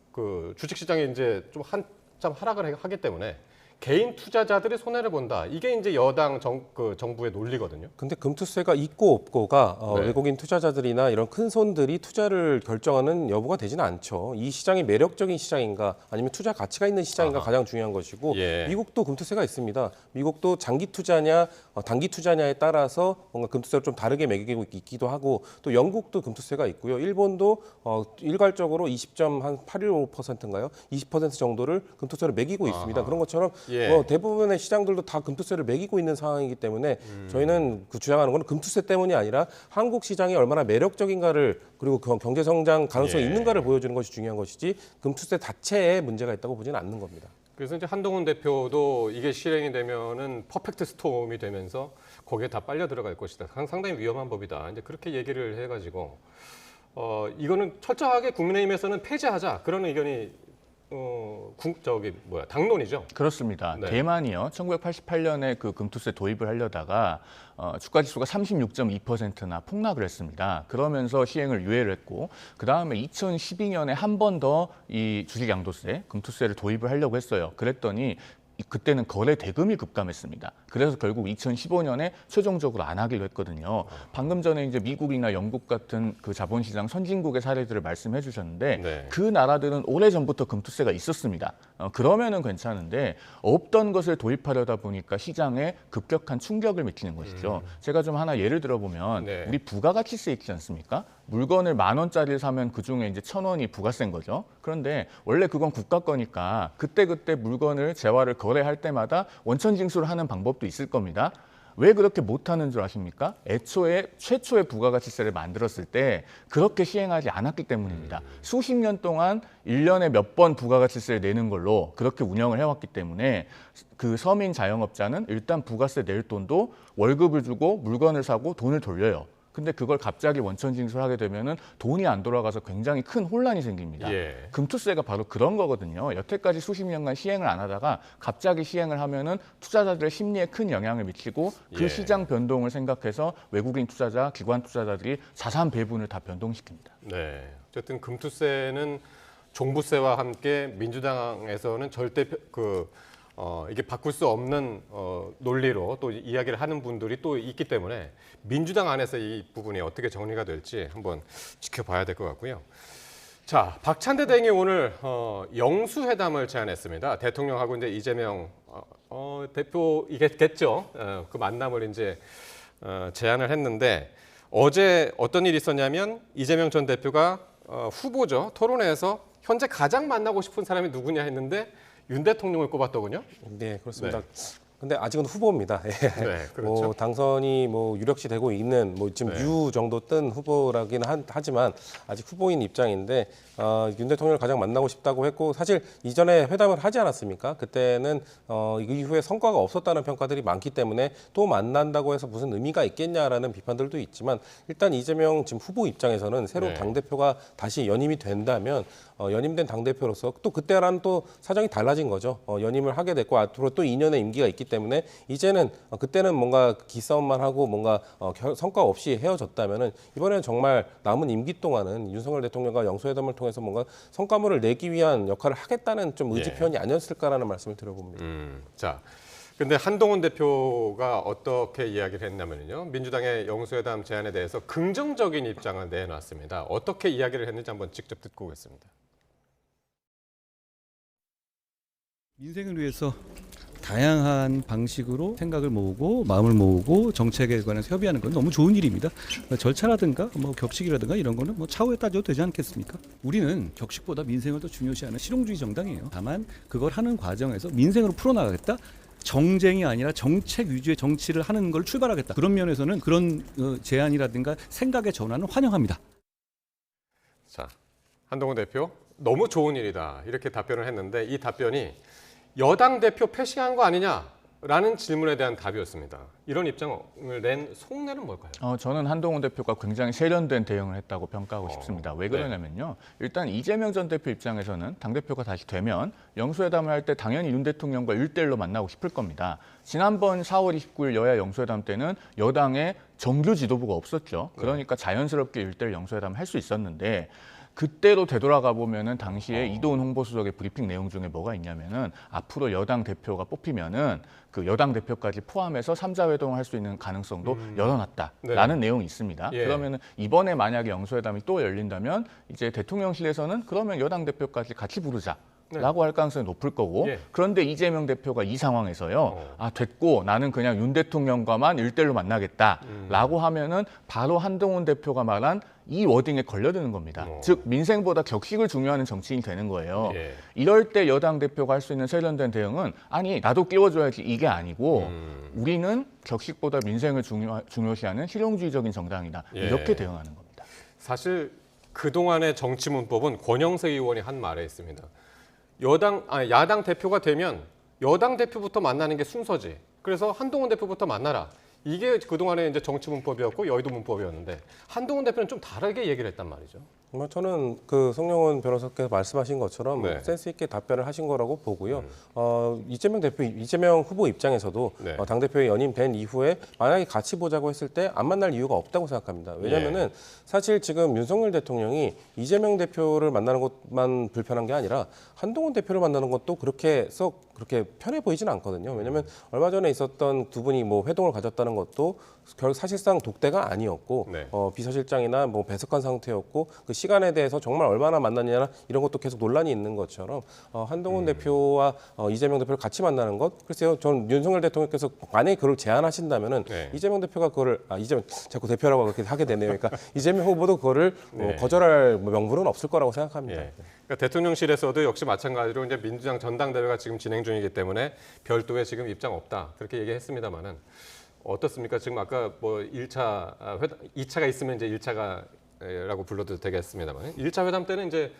주식시장이 이제 좀 한참 하락을 하기 때문에 개인 투자자들이 손해를 본다. 이게 이제 여당 정부의 논리거든요. 근데 금투세가 있고 없고가 네. 외국인 투자자들이나 이런 큰 손들이 투자를 결정하는 여부가 되지는 않죠. 이 시장이 매력적인 시장인가 아니면 투자 가치가 있는 시장인가 가장 중요한 것이고 예. 미국도 금투세가 있습니다. 미국도 장기 투자냐 단기 투자냐에 따라서 뭔가 금투세를 좀 다르게 매기고 있기도 하고 또 영국도 금투세가 있고요. 일본도 일괄적으로 20.85%인가요? 20% 정도를 금투세를 매기고 있습니다. 그런 것처럼 예. 대부분의 시장들도 다 금투세를 매기고 있는 상황이기 때문에 저희는 그 주장하는 건 금투세 때문이 아니라 한국 시장이 얼마나 매력적인가를 그리고 경제 성장 가능성이 예. 있는가를 보여주는 것이 중요한 것이지 금투세 자체에 문제가 있다고 보지는 않는 겁니다. 그래서 이제 한동훈 대표도 이게 실행이 되면은 퍼펙트 스톰이 되면서 거기에 다 빨려 들어갈 것이다. 상당히 위험한 법이다. 이제 그렇게 얘기를 해가지고 이거는 철저하게 국민의힘에서는 폐지하자 그런 의견이 당론이죠. 그렇습니다. 네. 대만이요. 1988년에 그 금투세 도입을 하려다가 주가지수가 36.2%나 폭락을 했습니다. 그러면서 시행을 유예를 했고 그다음에 2012년에 한 번 더 이 주식 양도세, 금투세를 도입을 하려고 했어요. 그랬더니 그때는 거래 대금이 급감했습니다. 그래서 결국 2015년에 최종적으로 안 하기로 했거든요. 방금 전에 이제 미국이나 영국 같은 그 자본시장 선진국의 사례들을 말씀해 주셨는데 네. 그 나라들은 오래전부터 금투세가 있었습니다. 그러면은 괜찮은데 없던 것을 도입하려다 보니까 시장에 급격한 충격을 미치는 것이죠. 제가 좀 하나 예를 들어보면 네. 우리 부가가치세 있지 않습니까? 물건을 10,000원짜리를 사면 그중에 이제 1,000원이 부가세인 거죠. 그런데 원래 그건 국가 거니까 그때그때 물건을 재화를 거래할 때마다 원천징수를 하는 방법도 있을 겁니다. 왜 그렇게 못하는 줄 아십니까? 애초에 최초의 부가가치세를 만들었을 때 그렇게 시행하지 않았기 때문입니다. 수십 년 동안 1년에 몇 번 부가가치세를 내는 걸로 그렇게 운영을 해왔기 때문에 그 서민 자영업자는 일단 부가세 낼 돈도 월급을 주고 물건을 사고 돈을 돌려요. 근데 그걸 갑자기 원천징수를 하게 되면은 돈이 안 돌아가서 굉장히 큰 혼란이 생깁니다. 예. 금투세가 바로 그런 거거든요. 여태까지 수십 년간 시행을 안 하다가 갑자기 시행을 하면은 투자자들의 심리에 큰 영향을 미치고 그 예. 시장 변동을 생각해서 외국인 투자자, 기관 투자자들이 자산 배분을 다 변동시킵니다. 네. 어쨌든 금투세는 종부세와 함께 민주당에서는 절대 이게 바꿀 수 없는 논리로 또 이야기를 하는 분들이 또 있기 때문에 민주당 안에서 이 부분이 어떻게 정리가 될지 한번 지켜봐야 될 것 같고요. 자, 박찬대 대행이 오늘 영수회담을 제안했습니다. 대통령하고 이제 이재명 대표이겠죠. 그 만남을 이제 제안을 했는데 어제 어떤 일이 있었냐면 이재명 전 대표가 후보죠. 토론회에서 현재 가장 만나고 싶은 사람이 누구냐 했는데 윤 대통령을 꼽았더군요. 네, 그렇습니다. 근데 아직은 후보입니다. 예. 네, 그렇죠. 뭐 당선이 뭐 유력시 되고 있는 뭐 지금 네. 유 정도 뜬 후보라긴 하지만 아직 후보인 입장인데 윤 대통령을 가장 만나고 싶다고 했고 사실 이전에 회담을 하지 않았습니까? 그때는 이후에 성과가 없었다는 평가들이 많기 때문에 또 만난다고 해서 무슨 의미가 있겠냐라는 비판들도 있지만 일단 이재명 지금 후보 입장에서는 새로운 네. 당대표가 다시 연임이 된다면 연임된 당대표로서 또 그때랑 또 사정이 달라진 거죠. 연임을 하게 됐고 앞으로 또 2년의 임기가 있기 때문에 이제는 그때는 뭔가 기싸움만 하고 뭔가 성과 없이 헤어졌다면은 이번에는 정말 남은 임기 동안은 윤석열 대통령과 영수회담을 통해서 뭔가 성과물을 내기 위한 역할을 하겠다는 좀 의지 표현이 아니었을까라는 말씀을 드려봅니다. 자, 근데 한동훈 대표가 어떻게 이야기를 했냐면요. 민주당의 영수회담 제안에 대해서 긍정적인 입장을 내놨습니다. 어떻게 이야기를 했는지 한번 직접 듣고 오겠습니다. 민생을 위해서 다양한 방식으로 생각을 모으고 마음을 모으고 정책에 관해서 협의하는 건 너무 좋은 일입니다. 절차라든가 뭐 격식이라든가 이런 거는 뭐 차후에 따져도 되지 않겠습니까? 우리는 격식보다 민생을 더 중요시하는 실용주의 정당이에요. 다만 그걸 하는 과정에서 민생으로 풀어나가겠다. 정쟁이 아니라 정책 위주의 정치를 하는 걸 출발하겠다. 그런 면에서는 그런 제안이라든가 생각의 전환은 환영합니다. 자, 한동훈 대표 너무 좋은 일이다 이렇게 답변을 했는데 이 답변이 여당 대표 패싱한 거 아니냐라는 질문에 대한 답이었습니다. 이런 입장을 낸 속내는 뭘까요? 저는 한동훈 대표가 굉장히 세련된 대응을 했다고 평가하고 싶습니다. 왜 그러냐면요. 일단 이재명 전 대표 입장에서는 당대표가 다시 되면 영수회담을 할 때 당연히 윤 대통령과 1대1로 만나고 싶을 겁니다. 지난번 4월 29일 여야 영수회담 때는 여당의 정규 지도부가 없었죠. 그러니까 자연스럽게 1대1 영수회담을 할 수 있었는데 그때로 되돌아가 보면은 당시에 이도훈 홍보수석의 브리핑 내용 중에 뭐가 있냐면은 앞으로 여당 대표가 뽑히면은 그 여당 대표까지 포함해서 3자 회동을 할 수 있는 가능성도 열어놨다라는 내용이 있습니다. 예. 그러면은 이번에 만약에 영수회담이 또 열린다면 이제 대통령실에서는 그러면 여당 대표까지 같이 부르자. 라고 할 가능성이 높을 거고 그런데 이재명 대표가 이 상황에서요. 됐고 나는 그냥 윤 대통령과만 1대1로 만나겠다라고 하면은 바로 한동훈 대표가 말한 이 워딩에 걸려드는 겁니다. 즉 민생보다 격식을 중요하는 정치인이 되는 거예요. 이럴 때 여당 대표가 할 수 있는 세련된 대응은 아니 나도 끼워줘야지 이게 아니고 우리는 격식보다 민생을 중요시하는 실용주의적인 정당이다. 이렇게 대응하는 겁니다. 사실 그동안의 정치 문법은 권영세 의원이 한 말에 있습니다. 야당 대표가 되면 여당 대표부터 만나는 게 순서지. 그래서 한동훈 대표부터 만나라. 이게 그동안의 이제 정치 문법이었고 여의도 문법이었는데 한동훈 대표는 좀 다르게 얘기를 했단 말이죠. 저는 그 송영훈 변호사께서 말씀하신 것처럼 센스 있게 답변을 하신 거라고 보고요. 이재명 후보 입장에서도 당 대표에 연임된 이후에 만약에 같이 보자고 했을 때 안 만날 이유가 없다고 생각합니다. 왜냐하면은 사실 지금 윤석열 대통령이 이재명 대표를 만나는 것만 불편한 게 아니라 한동훈 대표를 만나는 것도 그렇게 편해 보이진 않거든요. 왜냐하면 얼마 전에 있었던 두 분이 뭐 회동을 가졌다는 것도 사실상 독대가 아니었고 비서실장이나 뭐 배석한 상태였고 그 시간에 대해서 정말 얼마나 만났냐 이런 것도 계속 논란이 있는 것처럼 한동훈 대표와 이재명 대표를 같이 만나는 것 글쎄요. 저는 윤석열 대통령께서 만약에 그걸 제안하신다면은 이재명 대표가 그거를 이재명 자꾸 대표라고 그렇게 하게 되네요. 그러니까 이재명 후보도 그거를 거절할 명분은 없을 거라고 생각합니다. 그러니까 대통령실에서도 역시 마찬가지로 이제 민주당 전당대회가 지금 진행 중이기 때문에 별도의 지금 입장 없다 그렇게 얘기했습니다만은 어떻습니까? 지금 아까 뭐 2차가 있으면 이제 1차가라고 불러도 되겠습니다만 1차 회담 때는 이제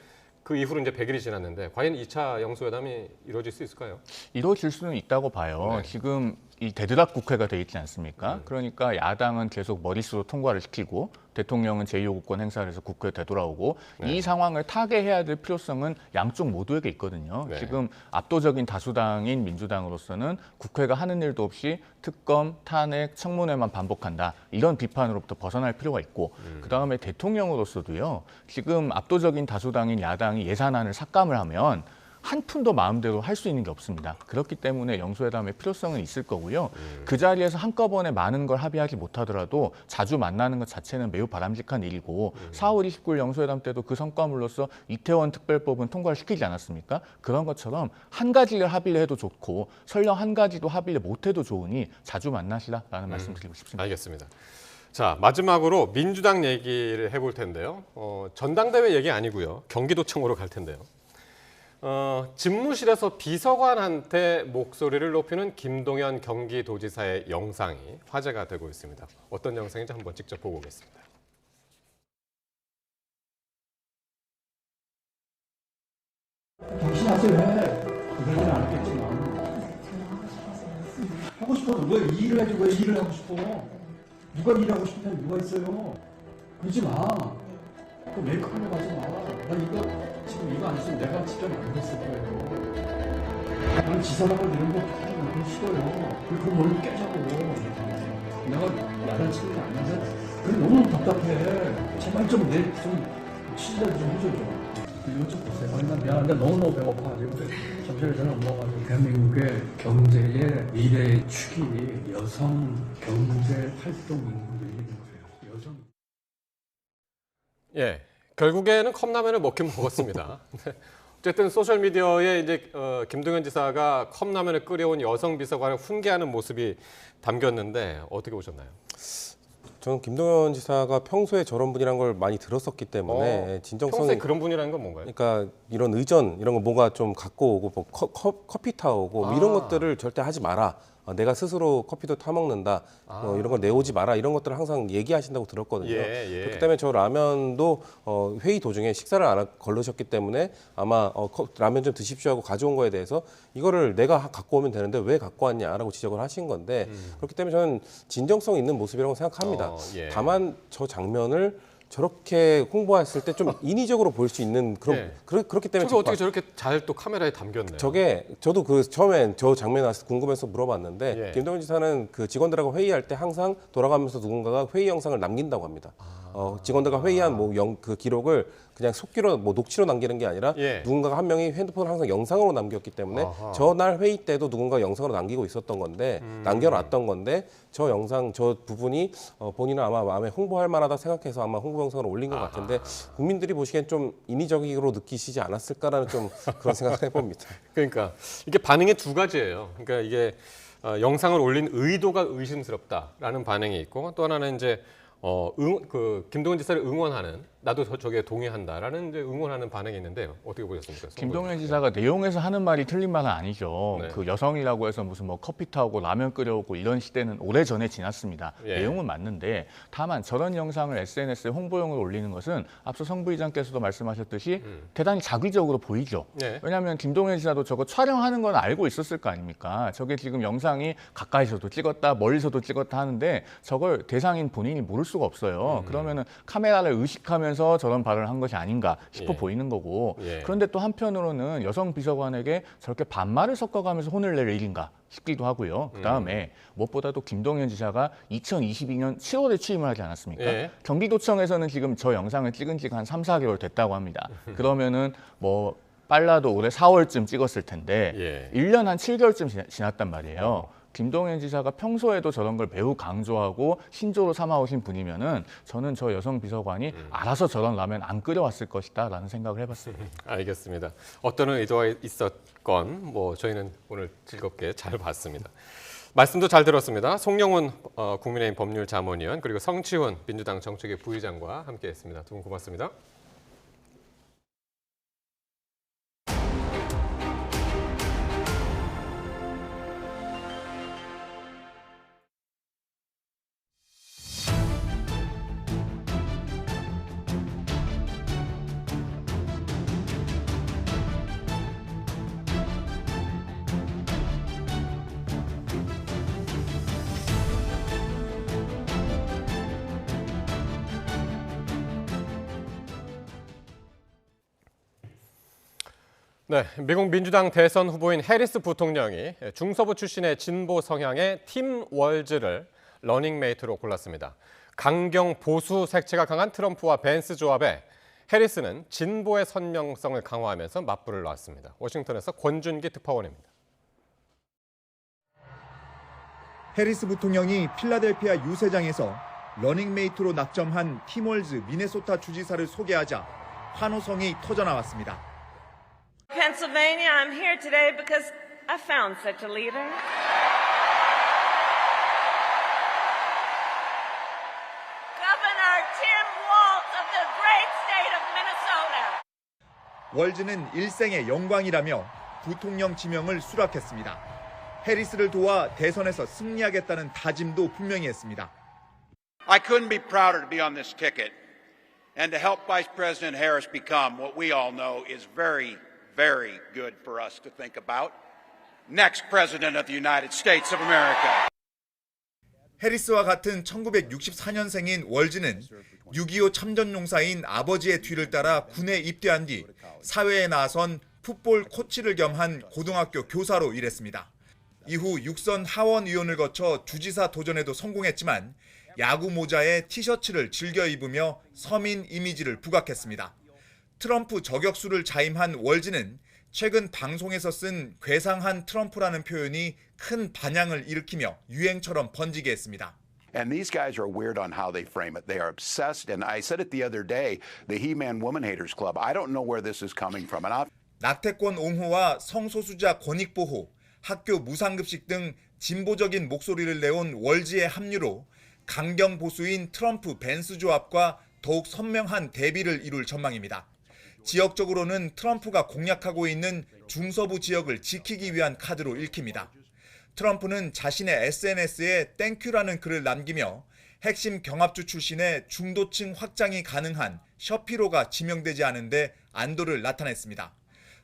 그 이후로 이제 100일이 지났는데 과연 2차 영수회담이 이루어질 수 있을까요? 이루어질 수는 있다고 봐요. 지금 이 데드락 국회가 돼 있지 않습니까? 그러니까 야당은 계속 머릿수로 통과를 시키고 대통령은 제2요구권 행사를 해서 국회에 되돌아오고 이 상황을 타개해야 될 필요성은 양쪽 모두에게 있거든요. 지금 압도적인 다수당인 민주당으로서는 국회가 하는 일도 없이 특검, 탄핵, 청문회만 반복한다. 이런 비판으로부터 벗어날 필요가 있고 그다음에 대통령으로서도요. 지금 압도적인 다수당인 야당이 예산안을 삭감을 하면 한 푼도 마음대로 할 수 있는 게 없습니다. 그렇기 때문에 영수회담의 필요성은 있을 거고요. 그 자리에서 한꺼번에 많은 걸 합의하지 못하더라도 자주 만나는 것 자체는 매우 바람직한 일이고 4월 29일 영수회담 때도 그 성과물로서 이태원 특별법은 통과를 시키지 않았습니까? 그런 것처럼 한 가지를 합의를 해도 좋고 설령 한 가지도 합의를 못해도 좋으니 자주 만나시라라는 말씀 드리고 싶습니다. 알겠습니다. 자, 마지막으로 민주당 얘기를 해볼 텐데요. 전당대회 얘기 아니고요. 경기도청으로 갈 텐데요. 집무실에서 비서관한테 목소리를 높이는 김동연 경기도지사의 영상이 화제가 되고 있습니다. 어떤 영상인지 한번 직접 보고 오겠습니다. 정신하세요. 그러지는 않겠지만 하고 싶어도 왜 일을 해주고 왜 일을 하고 싶어? 누가 일하고 싶은 사람이 누가 있어요? 그러지 마. 그 메이크업으로 가지 마. 나 이거 지금 이거 안 했으면 내가 직접 만들었을 거예요. 나는 지사랑을 이런 거 하는 거 싫어요. 그거 뭘로 깨자고. 내가 야단치는 게 아닌데 그게 너무 답답해. 제발 좀 치료라도 좀 해줘줘. 이거 좀 보세요. 아니, 난 미안한데 너무너무 배고파. 지금 잠시만요. 전화 올라가지고 대한민국의 경제의 미래의 축이 여성 경제 활동 인구들이 있는 거예요. 여성. 예, 결국에는 컵라면을 먹긴 먹었습니다. 어쨌든 소셜 미디어에 이제 김동연 지사가 컵라면을 끓여온 여성 비서관을 훈계하는 모습이 담겼는데 어떻게 보셨나요? 저는 김동연 지사가 평소에 저런 분이란 걸 많이 들었었기 때문에 진정성이 평소에 그런 분이라는 건 뭔가요? 그러니까 이런 의전 이런 거 뭔가 좀 갖고 오고 뭐 커피 타오고 뭐 이런 것들을 절대 하지 마라. 내가 스스로 커피도 타 먹는다. 이런 거 내오지 마라. 이런 것들을 항상 얘기하신다고 들었거든요. 그렇기 때문에 저 라면도 회의 도중에 식사를 안 걸르셨기 때문에 아마 라면 좀 드십시오 하고 가져온 거에 대해서 이거를 내가 갖고 오면 되는데 왜 갖고 왔냐라고 지적을 하신 건데 그렇기 때문에 저는 진정성 있는 모습이라고 생각합니다. 다만 저 장면을 저렇게 홍보했을 때 좀 인위적으로 보일 수 있는 그런 그렇기 때문에 저게 어떻게 저렇게 잘 또 카메라에 담겼네요. 저도 그 처음엔 저 장면이 나와서 궁금해서 물어봤는데 김동연 지사는 그 직원들하고 회의할 때 항상 돌아가면서 누군가가 회의 영상을 남긴다고 합니다. 직원들과 회의한 그 기록을 그냥 속기로 녹취로 남기는 게 아니라 누군가가 한 명이 핸드폰을 항상 영상으로 남겼기 때문에 저날 회의 때도 누군가 영상으로 남기고 있었던 건데 남겨놨던 건데 저 영상 저 부분이 본인은 아마 마음에 홍보할 만하다 생각해서 아마 홍보 영상을 올린 것 같은데 국민들이 보시기엔 좀 인위적으로 느끼시지 않았을까라는 좀 그런 생각을 해봅니다. 그러니까 이게 반응이 두 가지예요. 그러니까 이게 영상을 올린 의도가 의심스럽다라는 반응이 있고 또 하나는 이제 김동연 지사를 응원하는 나도 저게 동의한다라는 이제 응원하는 반응이 있는데요. 어떻게 보셨습니까? 김동연 지사가 내용에서 하는 말이 틀린 말은 아니죠. 그 여성이라고 해서 무슨 뭐 커피 타오고 라면 끓여오고 이런 시대는 오래전에 지났습니다. 내용은 맞는데 다만 저런 영상을 SNS에 홍보용으로 올리는 것은 앞서 성 부의장께서도 말씀하셨듯이 대단히 자기적으로 보이죠. 왜냐하면 김동연 지사도 저거 촬영하는 건 알고 있었을 거 아닙니까? 저게 지금 영상이 가까이서도 찍었다 멀리서도 찍었다 하는데 저걸 대상인 본인이 모를 수가 없어요. 그러면은 카메라를 의식하면서 저런 발언을 한 것이 아닌가 싶어 보이는 거고 그런데 또 한편으로는 여성 비서관에게 저렇게 반말을 섞어가면서 혼을 낼 일인가 싶기도 하고요. 그다음에 무엇보다도 김동연 지사가 2022년 7월에 취임을 하지 않았습니까? 경기도청에서는 지금 저 영상을 찍은 지가 한 3, 4개월 됐다고 합니다. 그러면은 뭐 빨라도 올해 4월쯤 찍었을 텐데 1년 한 7개월쯤 지났단 말이에요. 김동연 지사가 평소에도 저런 걸 매우 강조하고 신조로 삼아오신 분이면은 저는 저 여성 비서관이 알아서 저런 라면 안 끓여왔을 것이다라는 생각을 해봤습니다. 알겠습니다. 어떤 의도가 있었건 뭐 저희는 오늘 즐겁게 잘 봤습니다. 말씀도 잘 들었습니다. 송영훈 국민의힘 법률자문위원 그리고 성치훈 민주당 정책위 부의장과 함께했습니다. 두 분 고맙습니다. 네, 미국 민주당 대선 후보인 해리스 부통령이 중서부 출신의 진보 성향의 팀 월즈를 러닝메이트로 골랐습니다. 강경 보수 색채가 강한 트럼프와 벤스 조합에 해리스는 진보의 선명성을 강화하면서 맞불을 놨습니다. 워싱턴에서 권준기 특파원입니다. 해리스 부통령이 필라델피아 유세장에서 러닝메이트로 낙점한 팀 월즈 미네소타 주지사를 소개하자 환호성이 터져나왔습니다. Pennsylvania, I'm here today because I found such a leader. Governor Tim Walz of the great state of Minnesota. 월즈는 일생의 영광이라며 부통령 지명을 수락했습니다. 해리스를 도와 대선에서 승리하겠다는 다짐도 분명히 했습니다. I couldn't be prouder to be on this ticket and to help Vice President Harris become what we all know is very, very good for us to think about. Next President of the United States of America. 해리스와 같은 1964년생인 월즈는 6.25 참전용사인 아버지의 뒤를 따라 군에 입대한 뒤 사회에 나선 풋볼 코치를 겸한 고등학교 교사로 일했습니다. 이후 육선 하원의원을 거쳐 주지사 도전에도 성공했지만 야구 모자에 티셔츠를 즐겨 입으며 서민 이미지를 부각했습니다. 트럼프 저격수를 자임한 월즈는 최근 방송에서 쓴 괴상한 트럼프라는 표현이 큰 반향을 일으키며 유행처럼 번지게 했습니다. And these guys are weird on how they frame it. They are obsessed. And I said it the other day, the He-Man Woman Haters Club. I don't know where this is coming from. 낙태권 옹호와 성소수자 권익 보호, 학교 무상급식 등 진보적인 목소리를 내온 월즈의 합류로 강경 보수인 트럼프 벤스 조합과 더욱 선명한 대비를 이룰 전망입니다. 지역적으로는 트럼프가 공략하고 있는 중서부 지역을 지키기 위한 카드로 읽힙니다. 트럼프는 자신의 SNS에 땡큐라는 글을 남기며 핵심 경합주 출신의 중도층 확장이 가능한 셔피로가 지명되지 않은데 안도를 나타냈습니다.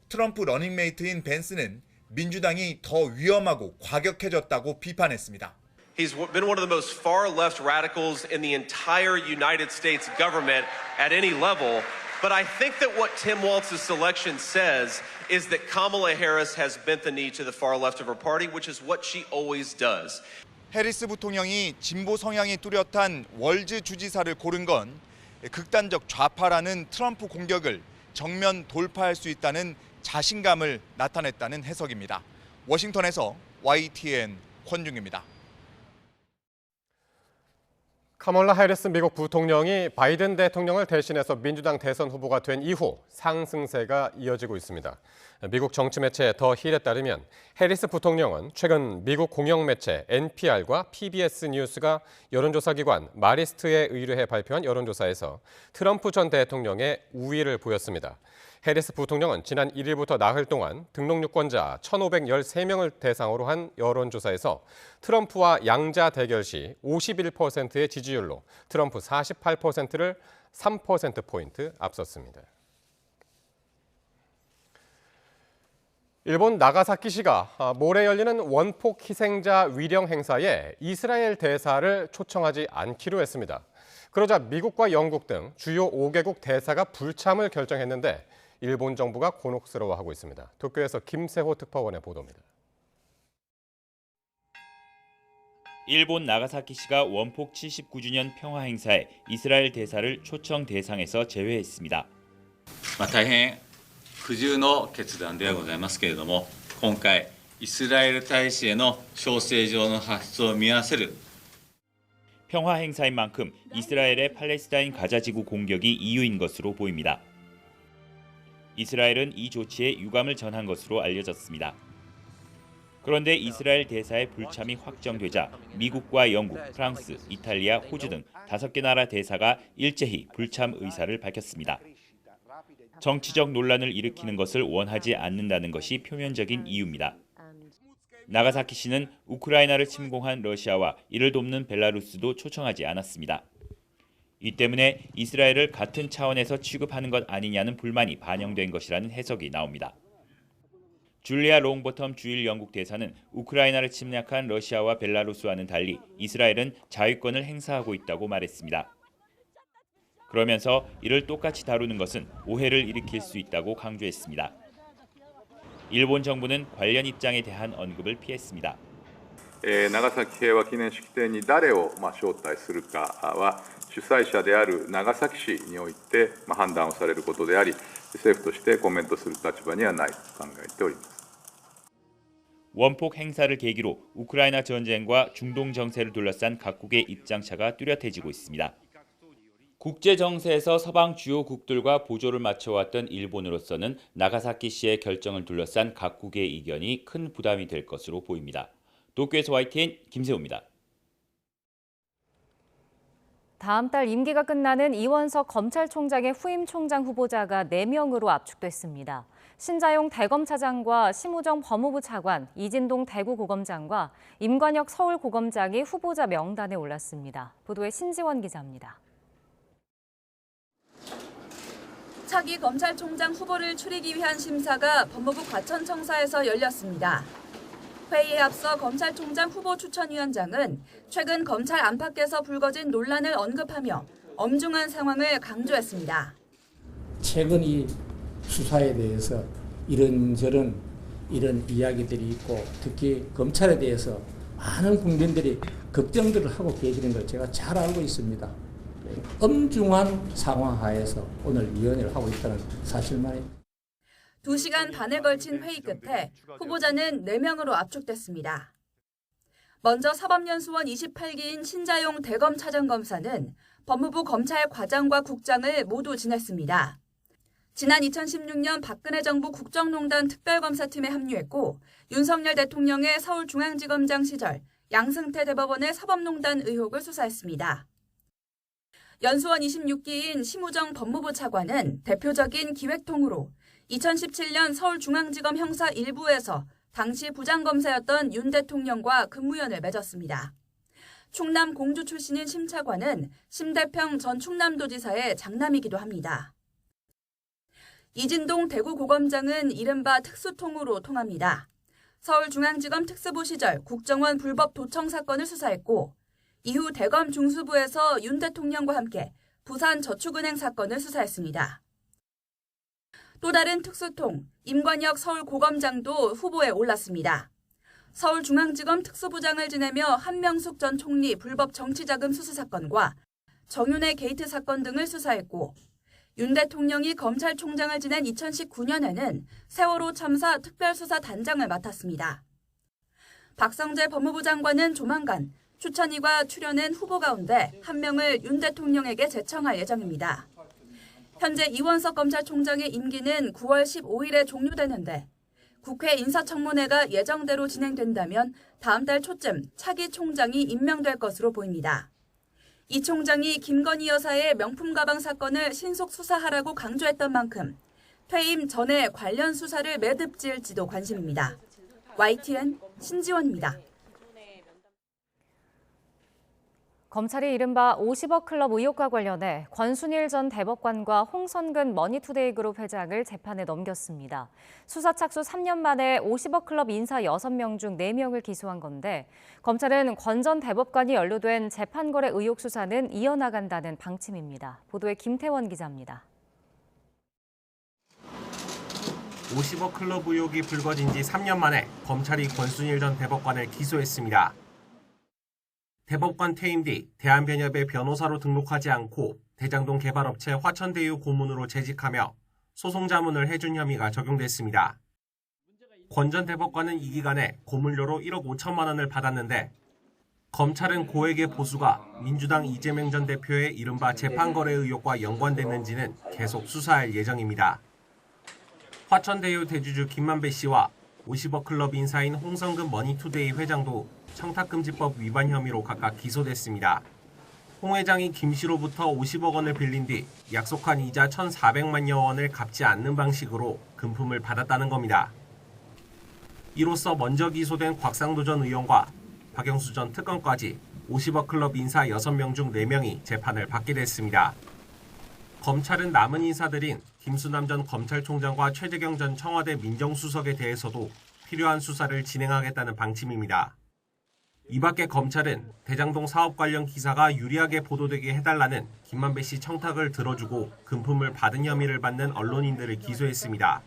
트럼프 러닝메이트인 벤스는 민주당이 더 위험하고 과격해졌다고 비판했습니다. He's been one of the most far-left radicals in the entire United States government at any level. But I think that what Tim Walz's selection says is that Kamala Harris has bent the knee to the far left of her party, which is what she always does. 해리스 부통령이 진보 성향이 뚜렷한 월즈 주지사를 고른 건 극단적 좌파라는 트럼프 공격을 정면 돌파할 수 있다는 자신감을 나타냈다는 해석입니다. 워싱턴에서 YTN 권중입니다. 카멀라 해리스 미국 부통령이 바이든 대통령을 대신해서 민주당 대선 후보가 된 이후 상승세가 이어지고 있습니다. 미국 정치 매체 더 힐에 따르면 해리스 부통령은 최근 미국 공영 매체 NPR과 PBS 뉴스가 여론조사기관 마리스트에 의뢰해 발표한 여론조사에서 트럼프 전 대통령의 우위를 보였습니다. 해리스 부통령은 지난 1일부터 나흘 동안 등록 유권자 1,513명을 대상으로 한 여론조사에서 트럼프와 양자 대결 시 51%의 지지율로 트럼프 48%를 3%포인트 앞섰습니다. 일본 나가사키시가 모레 열리는 원폭 희생자 위령 행사에 이스라엘 대사를 초청하지 않기로 했습니다. 그러자 미국과 영국 등 주요 5개국 대사가 불참을 결정했는데 일본 정부가 곤혹스러워하고 있습니다. 도쿄에서 김세호 특파원의 보도입니다. 일본 나가사키시가 원폭 79주년 평화 행사에 이스라엘 대사를 초청 대상에서 제외했습니다. 大変苦渋の決断ではございますけれども、今回イスラエル大使への招請状の発出を見合わせる 평화 행사인 만큼 이스라엘의 팔레스타인 가자지구 공격이 이유인 것으로 보입니다. 이스라엘은 이 조치에 유감을 전한 것으로 알려졌습니다. 그런데 이스라엘 대사의 불참이 확정되자 미국과 영국, 프랑스, 이탈리아, 호주 등 5개 나라 대사가 일제히 불참 의사를 밝혔습니다. 정치적 논란을 일으키는 것을 원하지 않는다는 것이 표면적인 이유입니다. 나가사키시는 우크라이나를 침공한 러시아와 이를 돕는 벨라루스도 초청하지 않았습니다. 이 때문에 이스라엘을 같은 차원에서 취급하는 것 아니냐는 불만이 반영된 것이라는 해석이 나옵니다. 줄리아 롱버텀 주일 영국 대사는 우크라이나를 침략한 러시아와 벨라루스와는 달리 이스라엘은 자위권을 행사하고 있다고 말했습니다. 그러면서 이를 똑같이 다루는 것은 오해를 일으킬 수 있다고 강조했습니다. 일본 정부는 관련 입장에 대한 언급을 피했습니다. 長崎平和記念式典に誰を招待するかは主催者である長崎市において判断をされることであり、政府としてコメントする立場にはないと考えております。 원폭 행사를 계기로 우크라이나 전쟁과 중동 정세를 둘러싼 각국의 입장차가 뚜렷해지고 있습니다. 국제 정세에서 서방 주요국들과 보조를 맞춰왔던 일본으로서는 나가사키시의 결정을 둘러싼 각국의 이견이 큰 부담이 될 것으로 보입니다. 도쿄에서 YTN 김세호입니다. 다음 달 임기가 끝나는 이원석 검찰총장의 후임 총장 후보자가 4명으로 압축됐습니다. 신자용 대검차장과 심우정 법무부 차관, 이진동 대구고검장과 임관혁 서울고검장이 후보자 명단에 올랐습니다. 보도에 신지원 기자입니다. 차기 검찰총장 후보를 추리기 위한 심사가 법무부 과천청사에서 열렸습니다. 회의에 앞서 검찰총장 후보 추천위원장은 최근 검찰 안팎에서 불거진 논란을 언급하며 엄중한 상황을 강조했습니다. 최근 이 수사에 대해서 이런저런 이런 이야기들이 있고 특히 검찰에 대해서 많은 국민들이 걱정들을 하고 계시는 걸 제가 잘 알고 있습니다. 엄중한 상황 하에서 오늘 위원회를 하고 있다는 사실만입니다. 2시간 반에 걸친 회의 끝에 후보자는 4명으로 압축됐습니다. 먼저 사법연수원 28기인 신자용 대검차장검사는 법무부 검찰과장과 국장을 모두 지냈습니다. 지난 2016년 박근혜 정부 국정농단 특별검사팀에 합류했고 윤석열 대통령의 서울중앙지검장 시절 양승태 대법원의 사법농단 의혹을 수사했습니다. 연수원 26기인 심우정 법무부 차관은 대표적인 기획통으로 2017년 서울중앙지검 형사 1부에서 당시 부장검사였던 윤 대통령과 근무연을 맺었습니다. 충남 공주 출신인 심 차관은 심대평 전 충남도지사의 장남이기도 합니다. 이진동 대구고검장은 이른바 특수통으로 통합니다. 서울중앙지검 특수부 시절 국정원 불법 도청 사건을 수사했고 이후 대검 중수부에서 윤 대통령과 함께 부산저축은행 사건을 수사했습니다. 또 다른 특수통, 임관혁 서울고검장도 후보에 올랐습니다. 서울중앙지검 특수부장을 지내며 한명숙 전 총리 불법 정치자금 수수 사건과 정윤회 게이트 사건 등을 수사했고 윤 대통령이 검찰총장을 지낸 2019년에는 세월호 참사 특별수사단장을 맡았습니다. 박성재 법무부 장관은 조만간 추천위가 추려낸 후보 가운데 1명을 윤 대통령에게 제청할 예정입니다. 현재 이원석 검찰총장의 임기는 9월 15일에 종료되는데 국회 인사청문회가 예정대로 진행된다면 다음 달 초쯤 차기 총장이 임명될 것으로 보입니다. 이 총장이 김건희 여사의 명품 가방 사건을 신속 수사하라고 강조했던 만큼 퇴임 전에 관련 수사를 매듭지을지도 관심입니다. YTN 신지원입니다. 검찰이 이른바 50억 클럽 의혹과 관련해 권순일 전 대법관과 홍선근 머니투데이 그룹 회장을 재판에 넘겼습니다. 수사 착수 3년 만에 50억 클럽 인사 6명 중 4명을 기소한 건데 검찰은 권 전 대법관이 연루된 재판거래 의혹 수사는 이어나간다는 방침입니다. 보도에 김태원 기자입니다. 50억 클럽 의혹이 불거진 지 3년 만에 검찰이 권순일 전 대법관을 기소했습니다. 대법관 퇴임 뒤 대한변협의 변호사로 등록하지 않고 대장동 개발업체 화천대유 고문으로 재직하며 소송 자문을 해준 혐의가 적용됐습니다. 권 전 대법관은 이 기간에 고물료로 1억 5천만 원을 받았는데 검찰은 고액의 보수가 민주당 이재명 전 대표의 이른바 재판거래 의혹과 연관됐는지는 계속 수사할 예정입니다. 화천대유 대주주 김만배 씨와 50억 클럽 인사인 홍성근 머니투데이 회장도 청탁금지법 위반 혐의로 각각 기소됐습니다. 홍 회장이 김 씨로부터 50억 원을 빌린 뒤 약속한 이자 1,400만여 원을 갚지 않는 방식으로 금품을 받았다는 겁니다. 이로써 먼저 기소된 곽상도 전 의원과 박영수 전 특검까지 50억 클럽 인사 6명 중 4명이 재판을 받게 됐습니다. 검찰은 남은 인사들인 김수남 전 검찰총장과 최재경 전 청와대 민정수석에 대해서도 필요한 수사를 진행하겠다는 방침입니다. 이 밖에 검찰은 대장동 사업 관련 기사가 유리하게 보도되게 해달라는 김만배 씨 청탁을 들어주고 금품을 받은 혐의를 받는 언론인들을 기소했습니다.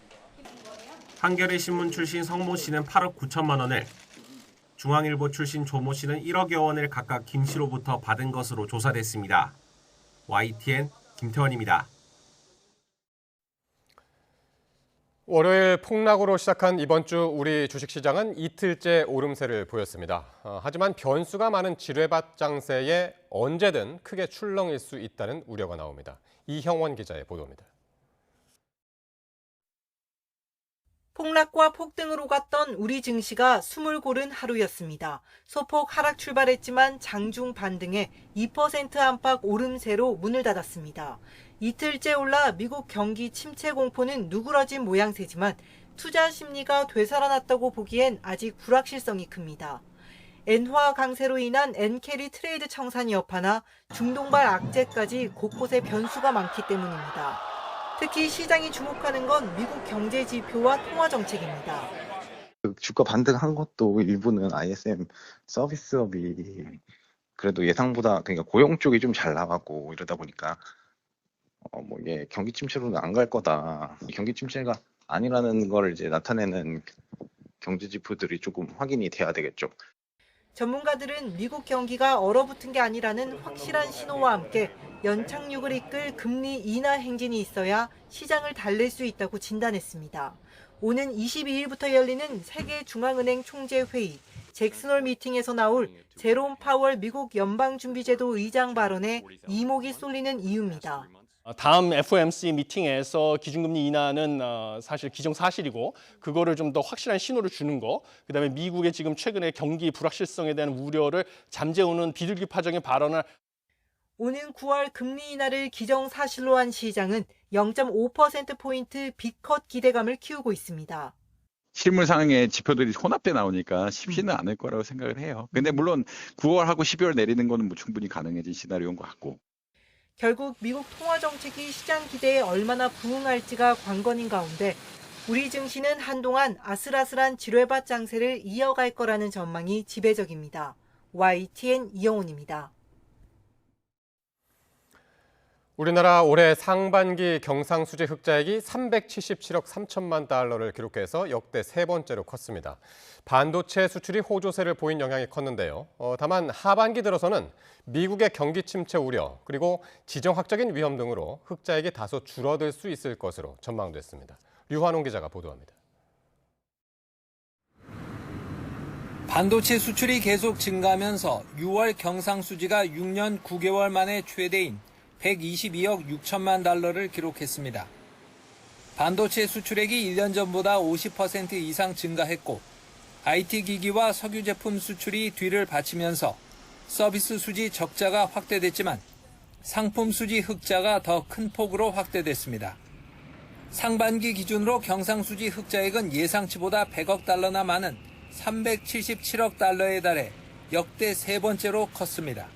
한겨레 신문 출신 성모 씨는 8억 9천만 원을, 중앙일보 출신 조모 씨는 1억여 원을 각각 김 씨로부터 받은 것으로 조사됐습니다. YTN 김태원입니다. 월요일 폭락으로 시작한 이번 주 우리 주식시장은 이틀째 오름세를 보였습니다. 하지만 변수가 많은 지뢰밭 장세에 언제든 크게 출렁일 수 있다는 우려가 나옵니다. 이형원 기자의 보도입니다. 폭락과 폭등으로 갔던 우리 증시가 숨을 고른 하루였습니다. 소폭 하락 출발했지만 장중 반등에 2% 안팎 오름세로 문을 닫았습니다. 이틀째 올라 미국 경기 침체 공포는 누그러진 모양새지만 투자 심리가 되살아났다고 보기엔 아직 불확실성이 큽니다. 엔화 강세로 인한 엔캐리 트레이드 청산이 여파나 중동발 악재까지 곳곳에 변수가 많기 때문입니다. 특히 시장이 주목하는 건 미국 경제 지표와 통화 정책입니다. 주가 반등한 것도 일부는 ISM 서비스업이 그래도 예상보다 그러니까 고용 쪽이 좀 잘 나가고 이러다 보니까 이게 경기 침체로는 안 갈 거다. 경기 침체가 아니라는 걸 이제 나타내는 경제 지표들이 조금 확인이 돼야 되겠죠. 전문가들은 미국 경기가 얼어붙은 게 아니라는 확실한 신호와 함께 연착륙을 이끌 금리 인하 행진이 있어야 시장을 달랠 수 있다고 진단했습니다. 오는 22일부터 열리는 세계 중앙은행 총재 회의 잭슨홀 미팅에서 나올 제롬 파월 미국 연방준비제도 의장 발언에 이목이 쏠리는 이유입니다. 다음 FOMC 미팅에서 기준금리 인하는 사실 기정사실이고 그거를 좀 더 확실한 신호를 주는 거, 그다음에 미국의 지금 최근에 경기 불확실성에 대한 우려를 잠재우는 비둘기파적인 발언을 오는 9월 금리 인하를 기정사실로 한 시장은 0.5%포인트 빅컷 기대감을 키우고 있습니다. 실물상의 지표들이 혼합돼 나오니까 쉽지는 않을 거라고 생각을 해요. 근데 물론 9월하고 12월 내리는 거는 뭐 충분히 가능해진 시나리오인 것 같고. 결국 미국 통화 정책이 시장 기대에 얼마나 부응할지가 관건인 가운데 우리 증시는 한동안 아슬아슬한 지뢰밭 장세를 이어갈 거라는 전망이 지배적입니다. YTN 이영훈입니다. 우리나라 올해 상반기 경상수지 흑자액이 377억 3천만 달러를 기록해서 역대 세 번째로 컸습니다. 반도체 수출이 호조세를 보인 영향이 컸는데요. 다만 하반기 들어서는 미국의 경기 침체 우려 그리고 지정학적인 위험 등으로 흑자액이 다소 줄어들 수 있을 것으로 전망됐습니다. 류환홍 기자가 보도합니다. 반도체 수출이 계속 증가하면서 6월 경상수지가 6년 9개월 만에 최대인 122억 6천만 달러를 기록했습니다. 반도체 수출액이 1년 전보다 50% 이상 증가했고 IT 기기와 석유 제품 수출이 뒤를 바치면서 서비스 수지 적자가 확대됐지만 상품 수지 흑자가 더 큰 폭으로 확대됐습니다. 상반기 기준으로 경상수지 흑자액은 예상치보다 100억 달러나 많은 377억 달러에 달해 역대 세 번째로 컸습니다.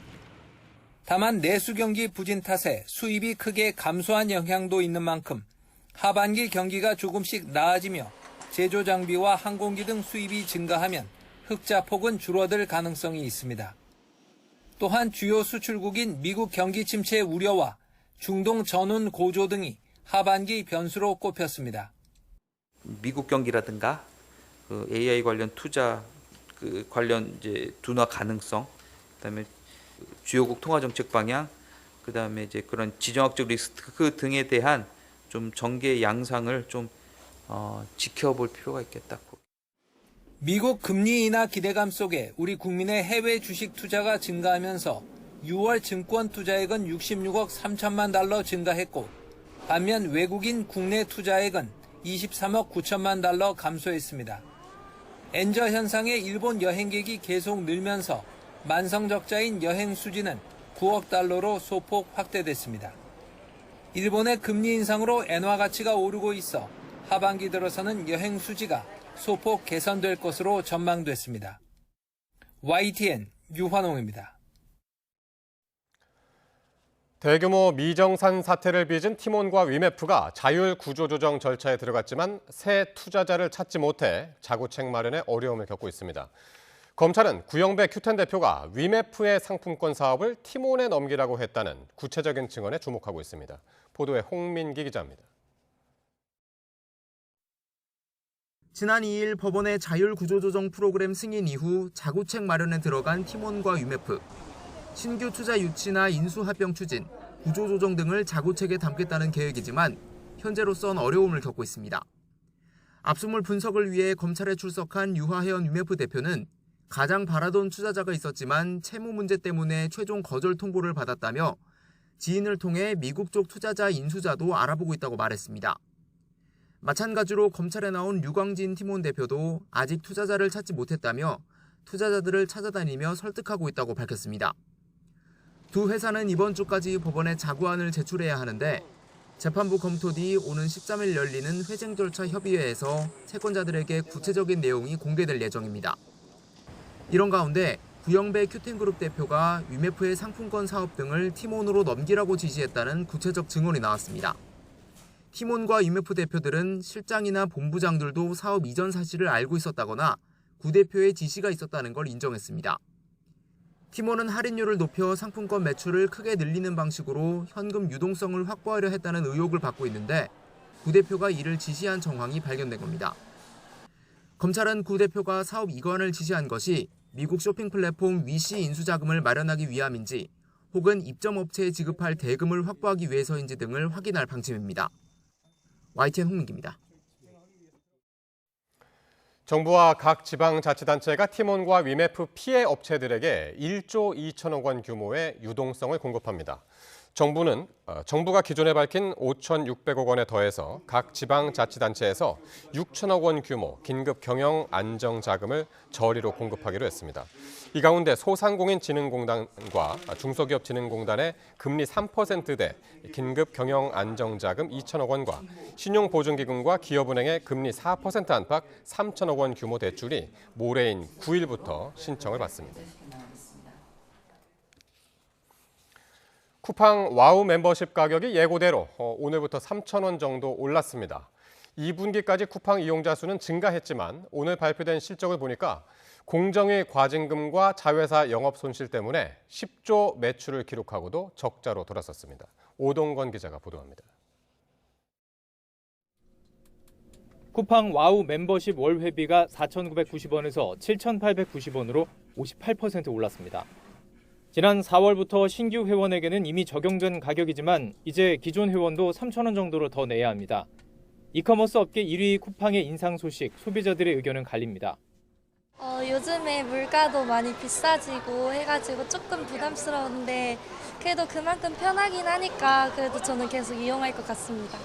다만 내수 경기 부진 탓에 수입이 크게 감소한 영향도 있는 만큼 하반기 경기가 조금씩 나아지며 제조 장비와 항공기 등 수입이 증가하면 흑자 폭은 줄어들 가능성이 있습니다. 또한 주요 수출국인 미국 경기 침체 우려와 중동 전운 고조 등이 하반기 변수로 꼽혔습니다. 미국 경기라든가 AI 관련 투자 관련 이제 둔화 가능성, 그다음에 주요국 통화 정책 방향, 그다음에 이제 그런 지정학적 리스크 등에 대한 좀 전개 양상을 좀 지켜볼 필요가 있겠다. 미국 금리 인하 기대감 속에 우리 국민의 해외 주식 투자가 증가하면서 6월 증권 투자액은 66억 3천만 달러 증가했고 반면 외국인 국내 투자액은 23억 9천만 달러 감소했습니다. 엔저 현상의 일본 여행객이 계속 늘면서 만성적자인 여행 수지는 9억 달러로 소폭 확대됐습니다. 일본의 금리 인상으로 엔화 가치가 오르고 있어 하반기 들어서는 여행 수지가 소폭 개선될 것으로 전망됐습니다. YTN 유환홍입니다. 대규모 미정산 사태를 빚은 티몬과 위메프가 자율 구조조정 절차에 들어갔지만 새 투자자를 찾지 못해 자구책 마련에 어려움을 겪고 있습니다. 검찰은 구영배 큐텐 대표가 위메프의 상품권 사업을 티몬에 넘기라고 했다는 구체적인 증언에 주목하고 있습니다. 보도에 홍민기 기자입니다. 지난 2일 법원의 자율구조조정 프로그램 승인 이후 자구책 마련에 들어간 티몬과 위메프. 신규 투자 유치나 인수합병 추진, 구조조정 등을 자구책에 담겠다는 계획이지만 현재로선 어려움을 겪고 있습니다. 압수물 분석을 위해 검찰에 출석한 유하혜연 위메프 대표는 가장 바라던 투자자가 있었지만 채무 문제 때문에 최종 거절 통보를 받았다며 지인을 통해 미국 쪽 투자자 인수자도 알아보고 있다고 말했습니다. 마찬가지로 검찰에 나온 류광진 팀원 대표도 아직 투자자를 찾지 못했다며 투자자들을 찾아다니며 설득하고 있다고 밝혔습니다. 두 회사는 이번 주까지 법원에 자구안을 제출해야 하는데 재판부 검토 뒤 오는 13일 열리는 회생 절차 협의회에서 채권자들에게 구체적인 내용이 공개될 예정입니다. 이런 가운데 구영배 큐텐그룹 대표가 위메프의 상품권 사업 등을 티몬으로 넘기라고 지시했다는 구체적 증언이 나왔습니다. 티몬과 위메프 대표들은 실장이나 본부장들도 사업 이전 사실을 알고 있었다거나 구 대표의 지시가 있었다는 걸 인정했습니다. 티몬은 할인율을 높여 상품권 매출을 크게 늘리는 방식으로 현금 유동성을 확보하려 했다는 의혹을 받고 있는데 구 대표가 이를 지시한 정황이 발견된 겁니다. 검찰은 구 대표가 사업 이관을 지시한 것이 미국 쇼핑 플랫폼 위시 인수자금을 마련하기 위함인지 혹은 입점업체에 지급할 대금을 확보하기 위해서인지 등을 확인할 방침입니다. YTN 홍민기입니다. 정부와 각 지방자치단체가 티몬과 위메프 피해 업체들에게 1조 2천억 원 규모의 유동성을 공급합니다. 정부가 기존에 밝힌 5,600억 원에 더해서 각 지방자치단체에서 6천억 원 규모 긴급 경영 안정 자금을 저리로 공급하기로 했습니다. 이 가운데 소상공인진흥공단과 중소기업진흥공단의 금리 3%대 긴급 경영 안정 자금 2천억 원과 신용보증기금과 기업은행의 금리 4% 안팎 3천억 원 규모 대출이 모레인 9일부터 신청을 받습니다. 쿠팡 와우 멤버십 가격이 예고대로 오늘부터 3,000원 정도 올랐습니다. 2분기까지 쿠팡 이용자 수는 증가했지만 오늘 발표된 실적을 보니까 공정위 과징금과 자회사 영업 손실 때문에 10조 매출을 기록하고도 적자로 돌아섰습니다. 오동건 기자가 보도합니다. 쿠팡 와우 멤버십 월 회비가 4,990원에서 7,890원으로 58% 올랐습니다. 지난 4월부터 신규 회원에게는 이미 적용된 가격이지만 이제 기존 회원도 3,000원 정도로 더 내야 합니다. 이커머스 업계 1위 쿠팡의 인상 소식, 소비자들의 의견은 갈립니다. 요즘에 물가도 많이 비싸지고 해가지고 조금 부담스러운데 그래도 그만큼 편하긴 하니까 그래도 저는 계속 이용할 것 같습니다.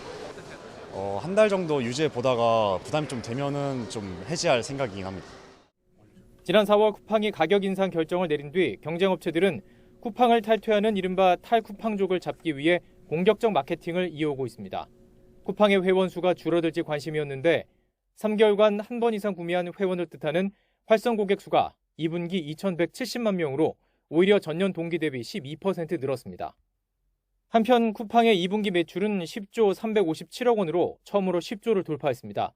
한 달 정도 유지해보다가 부담이 좀 되면은 좀 해지할 생각이긴 합니다. 지난 4월 쿠팡이 가격 인상 결정을 내린 뒤 경쟁업체들은 쿠팡을 탈퇴하는 이른바 탈쿠팡족을 잡기 위해 공격적 마케팅을 이어오고 있습니다. 쿠팡의 회원 수가 줄어들지 관심이었는데 3개월간 한 번 이상 구매한 회원을 뜻하는 활성 고객 수가 2분기 2,170만 명으로 오히려 전년 동기 대비 12% 늘었습니다. 한편 쿠팡의 2분기 매출은 10조 357억 원으로 처음으로 10조를 돌파했습니다.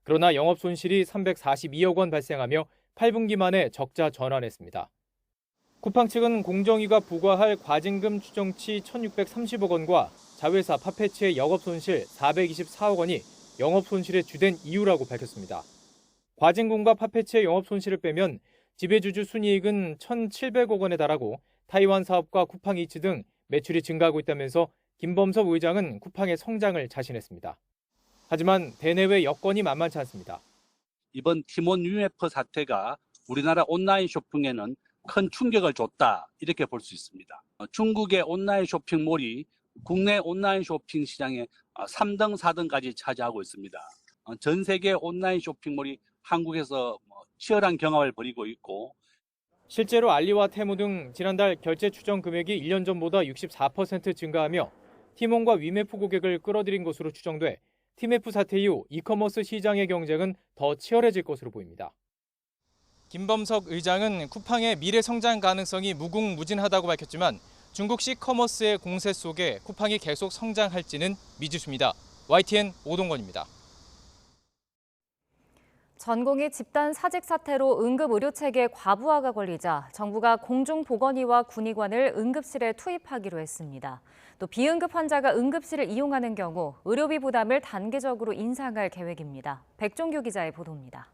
그러나 영업 손실이 342억 원 발생하며 8분기 만에 적자 전환했습니다. 쿠팡 측은 공정위가 부과할 과징금 추정치 1,630억 원과 자회사 파페치의 영업손실 424억 원이 영업손실의 주된 이유라고 밝혔습니다. 과징금과 파페치의 영업손실을 빼면 지배주주 순이익은 1,700억 원에 달하고 타이완 사업과 쿠팡 이츠 등 매출이 증가하고 있다면서 김범석 의장은 쿠팡의 성장을 자신했습니다. 하지만 대내외 여건이 만만치 않습니다. 이번 티몬 위메프 사태가 우리나라 온라인 쇼핑에는 큰 충격을 줬다 이렇게 볼 수 있습니다. 중국의 온라인 쇼핑몰이 국내 온라인 쇼핑 시장의 3등, 4등까지 차지하고 있습니다. 전 세계 온라인 쇼핑몰이 한국에서 치열한 경합을 벌이고 있고 실제로 알리와 테무 등 지난달 결제 추정 금액이 1년 전보다 64% 증가하며 티몬과 위메프 고객을 끌어들인 것으로 추정돼 티메프 사태 이후 이커머스 시장의 경쟁은 더 치열해질 것으로 보입니다. 김범석 의장은 쿠팡의 미래 성장 가능성이 무궁무진하다고 밝혔지만 중국식 커머스의 공세 속에 쿠팡이 계속 성장할지는 미지수입니다. YTN 오동건입니다. 전공의 집단 사직 사태로 응급의료체계 과부하가 걸리자 정부가 공중보건의와 군의관을 응급실에 투입하기로 했습니다. 또 비응급 환자가 응급실을 이용하는 경우 의료비 부담을 단계적으로 인상할 계획입니다. 백종규 기자의 보도입니다.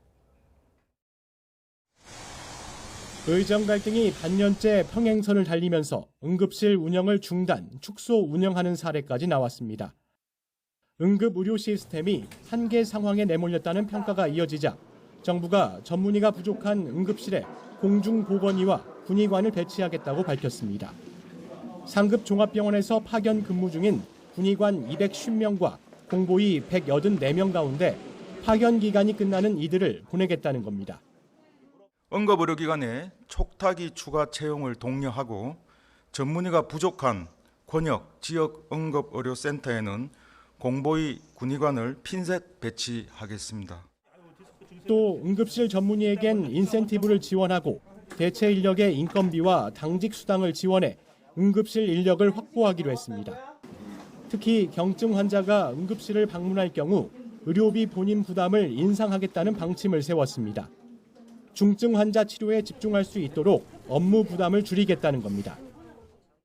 의정 갈등이 반년째 평행선을 달리면서 응급실 운영을 중단, 축소 운영하는 사례까지 나왔습니다. 응급의료 시스템이 한계 상황에 내몰렸다는 평가가 이어지자 정부가 전문의가 부족한 응급실에 공중보건의와 군의관을 배치하겠다고 밝혔습니다. 상급 종합병원에서 파견 근무 중인 군의관 250명과 공보위 184명 가운데 파견 기간이 끝나는 이들을 보내겠다는 겁니다. 응급의료기관에 촉탁이 추가 채용을 독려하고 전문의가 부족한 권역 지역 응급의료센터에는 공보위 군의관을 핀셋 배치하겠습니다. 또 응급실 전문의에겐 인센티브를 지원하고 대체 인력의 인건비와 당직 수당을 지원해 응급실 인력을 확보하기로 했습니다. 특히 경증 환자가 응급실을 방문할 경우 의료비 본인 부담을 인상하겠다는 방침을 세웠습니다. 중증 환자 치료에 집중할 수 있도록 업무 부담을 줄이겠다는 겁니다.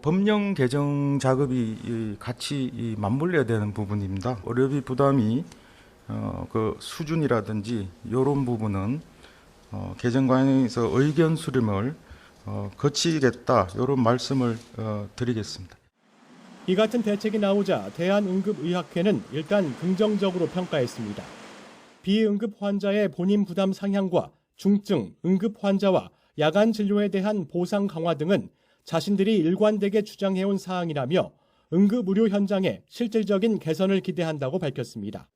법령 개정 작업이 같이 맞물려야 되는 부분입니다. 의료비 부담이 그 수준이라든지 이런 부분은 개정 과정에서 의견 수렴을 거치겠다 이런 말씀을 드리겠습니다. 이 같은 대책이 나오자 대한응급의학회는 일단 긍정적으로 평가했습니다. 비응급 환자의 본인 부담 상향과 중증, 응급 환자와 야간 진료에 대한 보상 강화 등은 자신들이 일관되게 주장해온 사항이라며 응급의료 현장에 실질적인 개선을 기대한다고 밝혔습니다.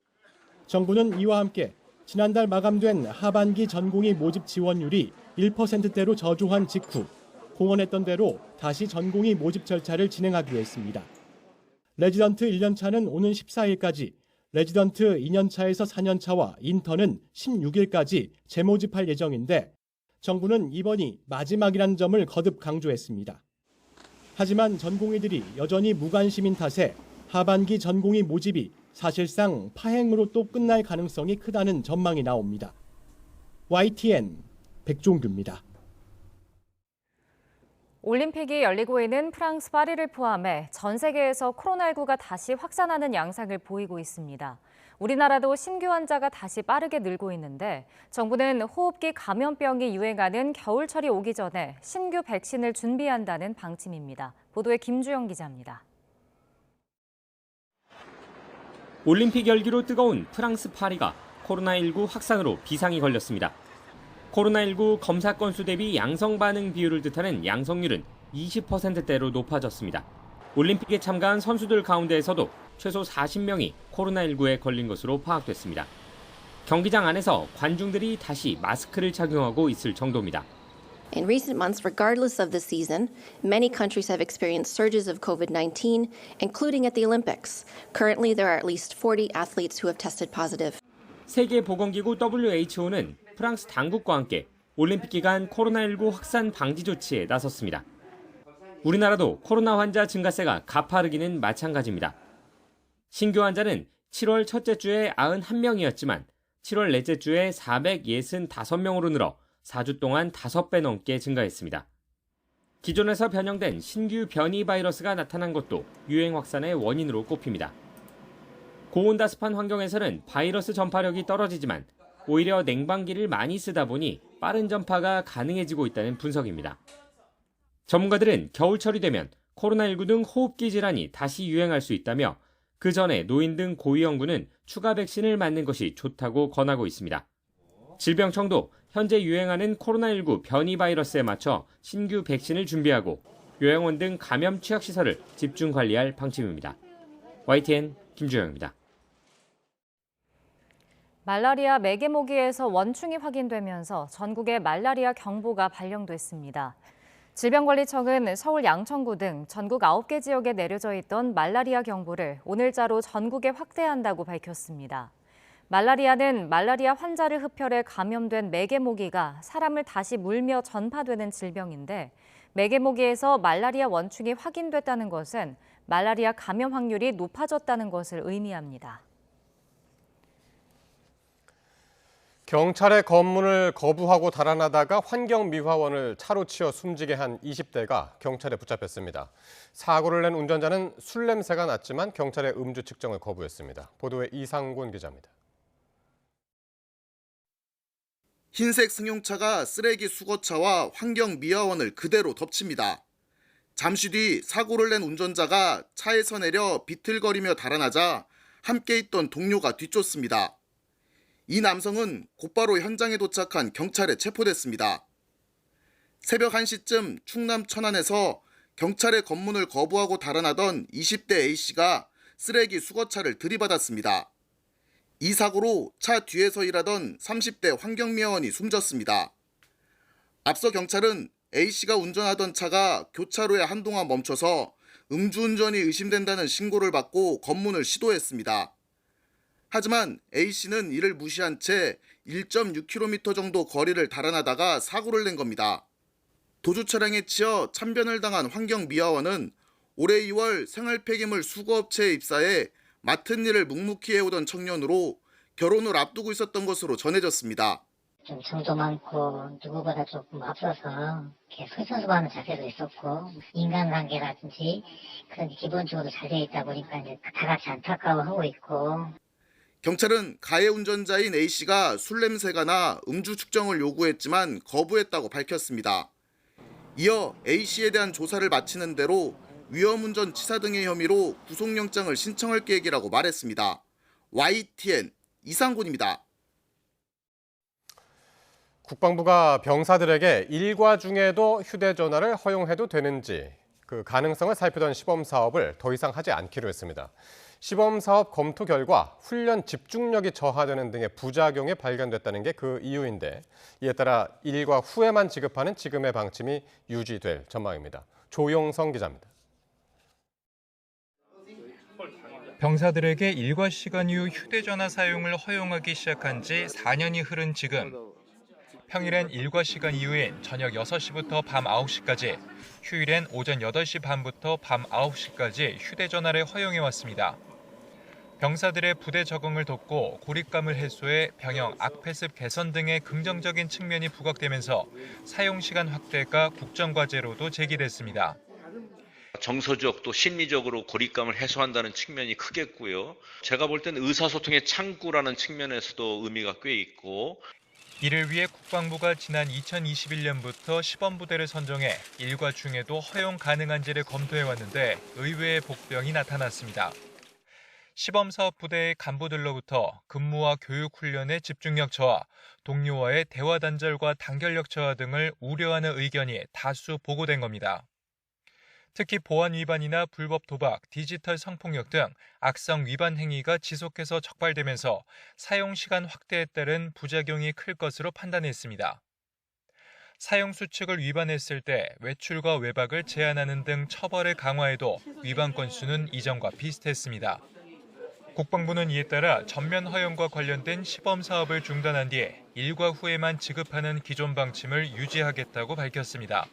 정부는 이와 함께 지난달 마감된 하반기 전공의 모집 지원율이 1%대로 저조한 직후 공언했던 대로 다시 전공의 모집 절차를 진행하기로 했습니다. 레지던트 1년차는 오는 14일까지, 레지던트 2년차에서 4년차와 인턴은 16일까지 재모집할 예정인데 정부는 이번이 마지막이라는 점을 거듭 강조했습니다. 하지만 전공의들이 여전히 무관심인 탓에 하반기 전공의 모집이 사실상 파행으로 또 끝날 가능성이 크다는 전망이 나옵니다. YTN 백종규입니다. 올림픽이 열리고 있는 프랑스 파리를 포함해 전 세계에서 코로나19가 다시 확산하는 양상을 보이고 있습니다. 우리나라도 신규 환자가 다시 빠르게 늘고 있는데 정부는 호흡기 감염병이 유행하는 겨울철이 오기 전에 신규 백신을 준비한다는 방침입니다. 보도에 김주영 기자입니다. 올림픽 열기로 뜨거운 프랑스 파리가 코로나19 확산으로 비상이 걸렸습니다. 코로나19 검사 건수 대비 양성 반응 비율을 뜻하는 양성률은 20%대로 높아졌습니다. 올림픽에 참가한 선수들 가운데에서도 최소 40명이 코로나19에 걸린 것으로 파악됐습니다. 경기장 안에서 관중들이 다시 마스크를 착용하고 있을 정도입니다. In recent months, regardless of the season, many countries have experienced surges of COVID-19, including at the Olympics. Currently, there are at least 40 athletes who have tested positive. 세계보건기구 WHO는 프랑스 당국과 함께 올림픽 기간 코로나19 확산 방지 조치에 나섰습니다. 우리나라도 코로나 환자 증가세가 가파르기는 마찬가지입니다. 신규 환자는 7월 첫째 주에 91명이었지만 7월 넷째 주에 465명으로 늘어 4주 동안 5배 넘게 증가했습니다. 기존에서 변형된 신규 변이 바이러스가 나타난 것도 유행 확산의 원인으로 꼽힙니다. 고온다습한 환경에서는 바이러스 전파력이 떨어지지만 오히려 냉방기를 많이 쓰다 보니 빠른 전파가 가능해지고 있다는 분석입니다. 전문가들은 겨울철이 되면 코로나19 등 호흡기 질환이 다시 유행할 수 있다며 그 전에 노인 등 고위험군은 추가 백신을 맞는 것이 좋다고 권하고 있습니다. 질병청도 현재 유행하는 코로나19 변이 바이러스에 맞춰 신규 백신을 준비하고 요양원 등 감염 취약시설을 집중 관리할 방침입니다. YTN 김주영입니다. 말라리아 매개모기에서 원충이 확인되면서 전국에 말라리아 경보가 발령됐습니다. 질병관리청은 서울 양천구 등 전국 9개 지역에 내려져 있던 말라리아 경보를 오늘자로 전국에 확대한다고 밝혔습니다. 말라리아는 말라리아 환자를 흡혈해 감염된 매개모기가 사람을 다시 물며 전파되는 질병인데 매개모기에서 말라리아 원충이 확인됐다는 것은 말라리아 감염 확률이 높아졌다는 것을 의미합니다. 경찰의 검문을 거부하고 달아나다가 환경미화원을 차로 치어 숨지게 한 20대가 경찰에 붙잡혔습니다. 사고를 낸 운전자는 술 냄새가 났지만 경찰의 음주 측정을 거부했습니다. 보도에 이상곤 기자입니다. 흰색 승용차가 쓰레기 수거차와 환경미화원을 그대로 덮칩니다. 잠시 뒤 사고를 낸 운전자가 차에서 내려 비틀거리며 달아나자 함께 있던 동료가 뒤쫓습니다. 이 남성은 곧바로 현장에 도착한 경찰에 체포됐습니다. 새벽 1시쯤 충남 천안에서 경찰의 검문을 거부하고 달아나던 20대 A씨가 쓰레기 수거차를 들이받았습니다. 이 사고로 차 뒤에서 일하던 30대 환경미화원이 숨졌습니다. 앞서 경찰은 A씨가 운전하던 차가 교차로에 한동안 멈춰서 음주운전이 의심된다는 신고를 받고 검문을 시도했습니다. 하지만 A씨는 이를 무시한 채 1.6km 정도 거리를 달아나다가 사고를 낸 겁니다. 도주 차량에 치여 참변을 당한 환경미화원은 올해 2월 생활폐기물 수거업체에 입사해 맡은 일을 묵묵히 해오던 청년으로 결혼을 앞두고 있었던 것으로 전해졌습니다. 좀 정도 많고 누구보다 조금 앞서서 이렇게 솔선수범하는 자세도 있었고 인간관계라든지 그런 기본적으로 잘 되어 있다 보니까 이제 다 같이 안타까워하고 있고. 경찰은 가해 운전자인 A씨가 술 냄새가 나 음주 측정을 요구했지만 거부했다고 밝혔습니다. 이어 A씨에 대한 조사를 마치는 대로 위험운전 치사 등의 혐의로 구속영장을 신청할 계획이라고 말했습니다. YTN 이상곤입니다. 국방부가 병사들에게 일과 중에도 휴대전화를 허용해도 되는지 그 가능성을 살피던 시범사업을 더 이상 하지 않기로 했습니다. 시범사업 검토 결과 훈련 집중력이 저하되는 등의 부작용이 발견됐다는 게 그 이유인데 이에 따라 일과 후에만 지급하는 지금의 방침이 유지될 전망입니다. 조용성 기자입니다. 병사들에게 일과 시간 이후 휴대전화 사용을 허용하기 시작한 지 4년이 흐른 지금 평일엔 일과 시간 이후인 저녁 6시부터 밤 9시까지, 휴일엔 오전 8시 반부터 밤 9시까지 휴대전화를 허용해왔습니다. 병사들의 부대 적응을 돕고 고립감을 해소해 병영 악패습 개선 등의 긍정적인 측면이 부각되면서 사용시간 확대가 국정과제로도 제기됐습니다. 정서적 또 심리적으로 고립감을 해소한다는 측면이 크겠고요. 제가 볼 때는 의사소통의 창구라는 측면에서도 의미가 꽤 있고, 이를 위해 국방부가 지난 2021년부터 시범부대를 선정해 일과 중에도 허용 가능한지를 검토해왔는데 의외의 복병이 나타났습니다. 시범사업 부대의 간부들로부터 근무와 교육 훈련의 집중력 저하, 동료와의 대화 단절과 단결력 저하 등을 우려하는 의견이 다수 보고된 겁니다. 특히 보안 위반이나 불법 도박, 디지털 성폭력 등 악성 위반 행위가 지속해서 적발되면서 사용 시간 확대에 따른 부작용이 클 것으로 판단했습니다. 사용 수칙을 위반했을 때 외출과 외박을 제한하는 등 처벌을 강화해도 위반 건수는 이전과 비슷했습니다. 국방부는 이에 따라 전면 허용과 관련된 시범 사업을 중단한 뒤에 일과 후에만 지급하는 기존 방침을 유지하겠다고 밝혔습니다.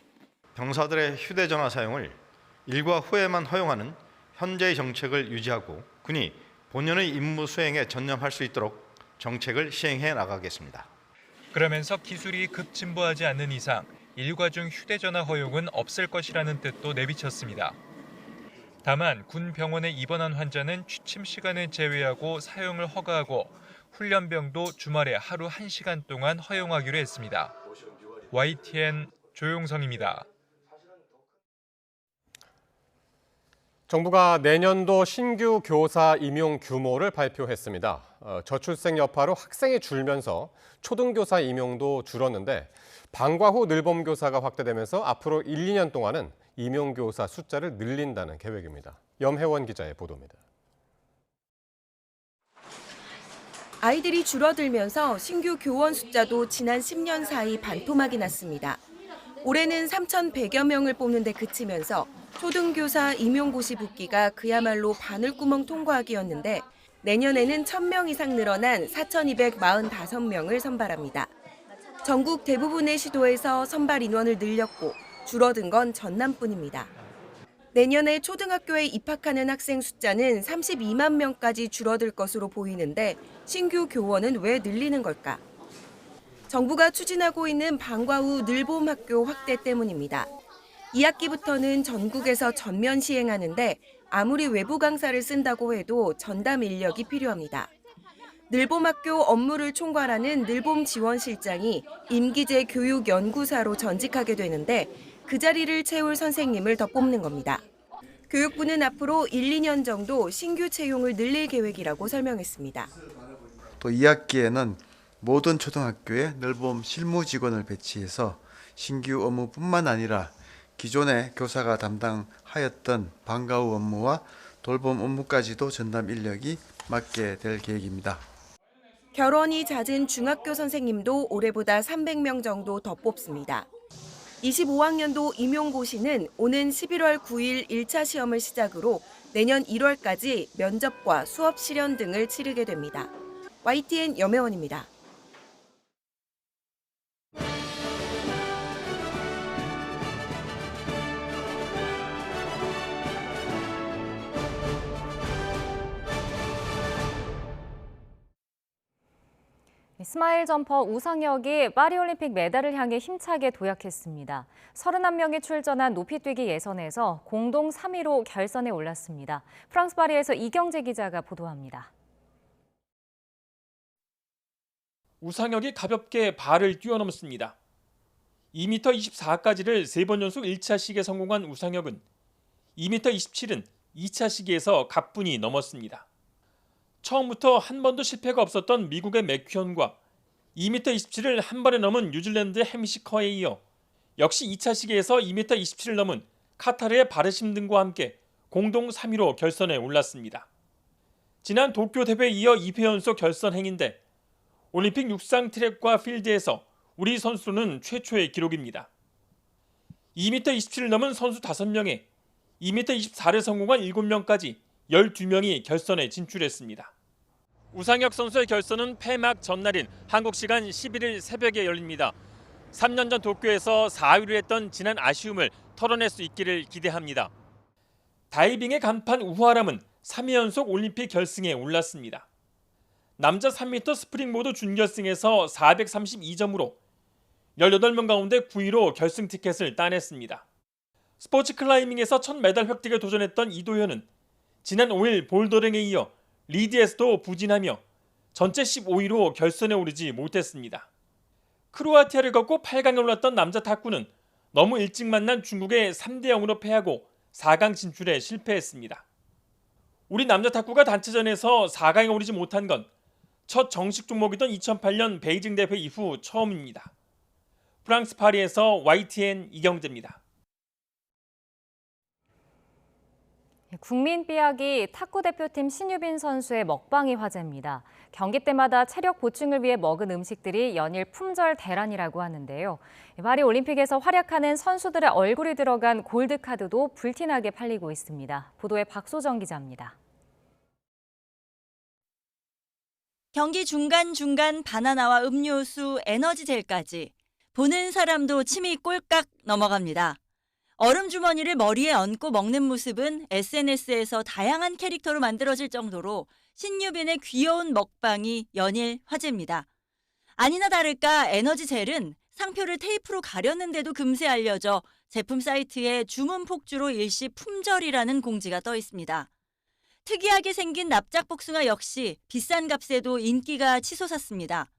병사들의 휴대전화 사용을 일과 후에만 허용하는 현재의 정책을 유지하고 군이 본연의 임무 수행에 전념할 수 있도록 정책을 시행해 나가겠습니다. 그러면서 기술이 급진보하지 않는 이상 일과 중 휴대전화 허용은 없을 것이라는 뜻도 내비쳤습니다. 다만 군 병원에 입원한 환자는 취침 시간을 제외하고 사용을 허가하고 훈련병도 주말에 하루 1시간 동안 허용하기로 했습니다. YTN 조용성입니다. 정부가 내년도 신규 교사 임용 규모를 발표했습니다. 저출생 여파로 학생이 줄면서 초등교사 임용도 줄었는데 방과 후 늘봄교사가 확대되면서 앞으로 1, 2년 동안은 임용교사 숫자를 늘린다는 계획입니다. 염혜원 기자의 보도입니다. 아이들이 줄어들면서 신규 교원 숫자도 지난 10년 사이 반토막이 났습니다. 올해는 3,100여 명을 뽑는 데 그치면서 초등교사 임용고시 붙기가 그야말로 바늘구멍 통과하기였는데 내년에는 1,000명 이상 늘어난 4,245명을 선발합니다. 전국 대부분의 시도에서 선발 인원을 늘렸고 줄어든 건 전남뿐입니다. 내년에 초등학교에 입학하는 학생 숫자는 32만 명까지 줄어들 것으로 보이는데 신규 교원은 왜 늘리는 걸까? 정부가 추진하고 있는 방과 후 늘봄 학교 확대 때문입니다. 2학기부터는 전국에서 전면 시행하는데 아무리 외부 강사를 쓴다고 해도 전담 인력이 필요합니다. 늘봄 학교 업무를 총괄하는 늘봄 지원실장이 임기제 교육연구사로 전직하게 되는데 그 자리를 채울 선생님을 더 뽑는 겁니다. 교육부는 앞으로 1, 2년 정도 신규 채용을 늘릴 계획이라고 설명했습니다. 또 2학기에는 모든 초등학교에 늘봄 실무 직원을 배치해서 신규 업무뿐만 아니라 기존에 교사가 담당하였던 방과 후 업무와 돌봄 업무까지도 전담 인력이 맡게 될 계획입니다. 결혼이 잦은 중학교 선생님도 올해보다 300명 정도 더 뽑습니다. 25학년도 임용고시는 오는 11월 9일 1차 시험을 시작으로 내년 1월까지 면접과 수업 실현 등을 치르게 됩니다. YTN 염혜원입니다. 스마일 점퍼 우상혁이 파리올림픽 메달을 향해 힘차게 도약했습니다. 31명이 출전한 높이뛰기 예선에서 공동 3위로 결선에 올랐습니다. 프랑스 파리에서 이경재 기자가 보도합니다. 우상혁이 가볍게 발을 뛰어넘습니다. 2m 24까지를 3번 연속 1차 시기에 성공한 우상혁은 2m 27은 2차 시기에서 가뿐히 넘었습니다. 처음부터 한 번도 실패가 없었던 미국의 맥퀴언과 2m 27을 한 번에 넘은 뉴질랜드의 햄시커에 이어 역시 2차 시기에서 2m 27을 넘은 카타르의 바르심 등과 함께 공동 3위로 결선에 올랐습니다. 지난 도쿄 대회에 이어 2회 연속 결선 행인데 올림픽 육상 트랙과 필드에서 우리 선수로는 최초의 기록입니다. 2m 27을 넘은 선수 5명에 2m 24를 성공한 7명까지 12명이 결선에 진출했습니다. 우상혁 선수의 결선은 폐막 전날인 한국 시간 11일 새벽에 열립니다. 3년 전 도쿄에서 4위를 했던 지난 아쉬움을 털어낼 수 있기를 기대합니다. 다이빙의 간판 우하람은 3회 연속 올림픽 결승에 올랐습니다. 남자 3m 스프링보드 준결승에서 432점으로 18명 가운데 9위로 결승 티켓을 따냈습니다. 스포츠 클라이밍에서 첫 메달 획득에 도전했던 이도현은 지난 5일 볼더링에 이어 리드에서도 부진하며 전체 15위로 결선에 오르지 못했습니다. 크로아티아를 꺾고 8강에 올랐던 남자 탁구는 너무 일찍 만난 중국에 3대0으로 패하고 4강 진출에 실패했습니다. 우리 남자 탁구가 단체전에서 4강에 오르지 못한 건 첫 정식 종목이던 2008년 베이징 대회 이후 처음입니다. 프랑스 파리에서 YTN 이경재입니다. 국민 삐약이 탁구 대표팀 신유빈 선수의 먹방이 화제입니다. 경기 때마다 체력 보충을 위해 먹은 음식들이 연일 품절 대란이라고 하는데요. 파리 올림픽에서 활약하는 선수들의 얼굴이 들어간 골드카드도 불티나게 팔리고 있습니다. 보도에 박소정 기자입니다. 경기 중간중간 바나나와 음료수, 에너지젤까지 보는 사람도 침이 꼴깍 넘어갑니다. 얼음 주머니를 머리에 얹고 먹는 모습은 SNS에서 다양한 캐릭터로 만들어질 정도로 신유빈의 귀여운 먹방이 연일 화제입니다. 아니나 다를까 에너지젤은 상표를 테이프로 가렸는데도 금세 알려져 제품 사이트에 주문 폭주로 일시 품절이라는 공지가 떠 있습니다. 특이하게 생긴 납작 복숭아 역시 비싼 값에도 인기가 치솟았습니다.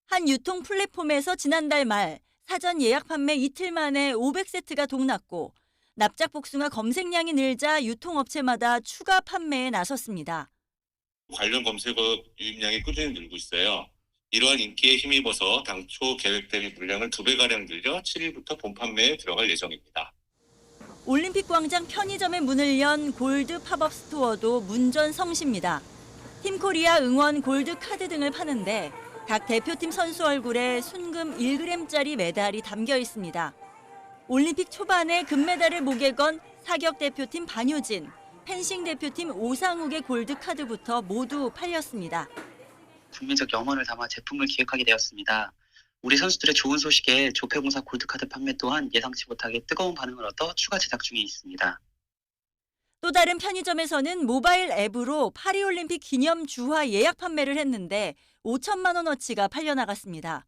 한 유통 플랫폼에서 지난달 말 사전 예약 판매 이틀 만에 500세트가 동났고 납작 복숭아 검색량이 늘자 유통업체마다 추가 판매에 나섰습니다. 관련 검색어 유입량이 꾸준히 늘고 있어요. 이러한 인기에 힘입어서 당초 계획 대비 물량을 2배가량 늘려 7일부터 본 판매에 들어갈 예정입니다. 올림픽 광장 편의점의 문을 연 골드 팝업 스토어도 문전성시입니다. 팀코리아 응원 골드 카드 등을 파는데 각 대표팀 선수 얼굴에 순금 1g짜리 메달이 담겨 있습니다. 올림픽 초반에 금메달을 목에 건 사격 대표팀 반효진, 펜싱 대표팀 오상욱의 골드 카드부터 모두 팔렸습니다. 국민적 염원을 담아 제품을 기획하게 되었습니다. 우리 선수들의 좋은 소식에 조폐공사 골드카드 판매 또한 예상치 못하게 뜨거운 반응을 얻어 추가 제작 중에 있습니다. 또 다른 편의점에서는 모바일 앱으로 파리올림픽 기념 주화 예약 판매를 했는데 5천만 원어치가 팔려나갔습니다.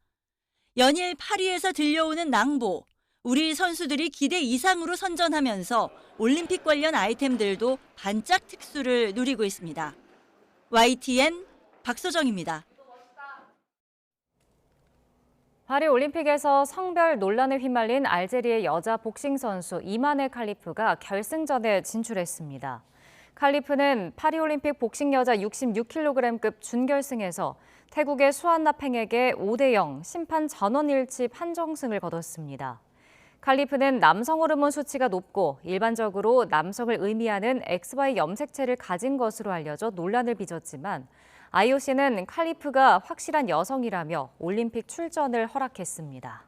연일 파리에서 들려오는 낭보, 우리 선수들이 기대 이상으로 선전하면서 올림픽 관련 아이템들도 반짝 특수를 누리고 있습니다. YTN 박소정입니다. 파리 올림픽에서 성별 논란에 휘말린 알제리의 여자 복싱 선수 이만의 칼리프가 결승전에 진출했습니다. 칼리프는 파리 올림픽 복싱 여자 66kg급 준결승에서 태국의 수완 나팽에게 5대0 심판 전원 일치 판정승을 거뒀습니다. 칼리프는 남성 호르몬 수치가 높고 일반적으로 남성을 의미하는 XY 염색체를 가진 것으로 알려져 논란을 빚었지만 IOC는 칼리프가 확실한 여성이라며 올림픽 출전을 허락했습니다.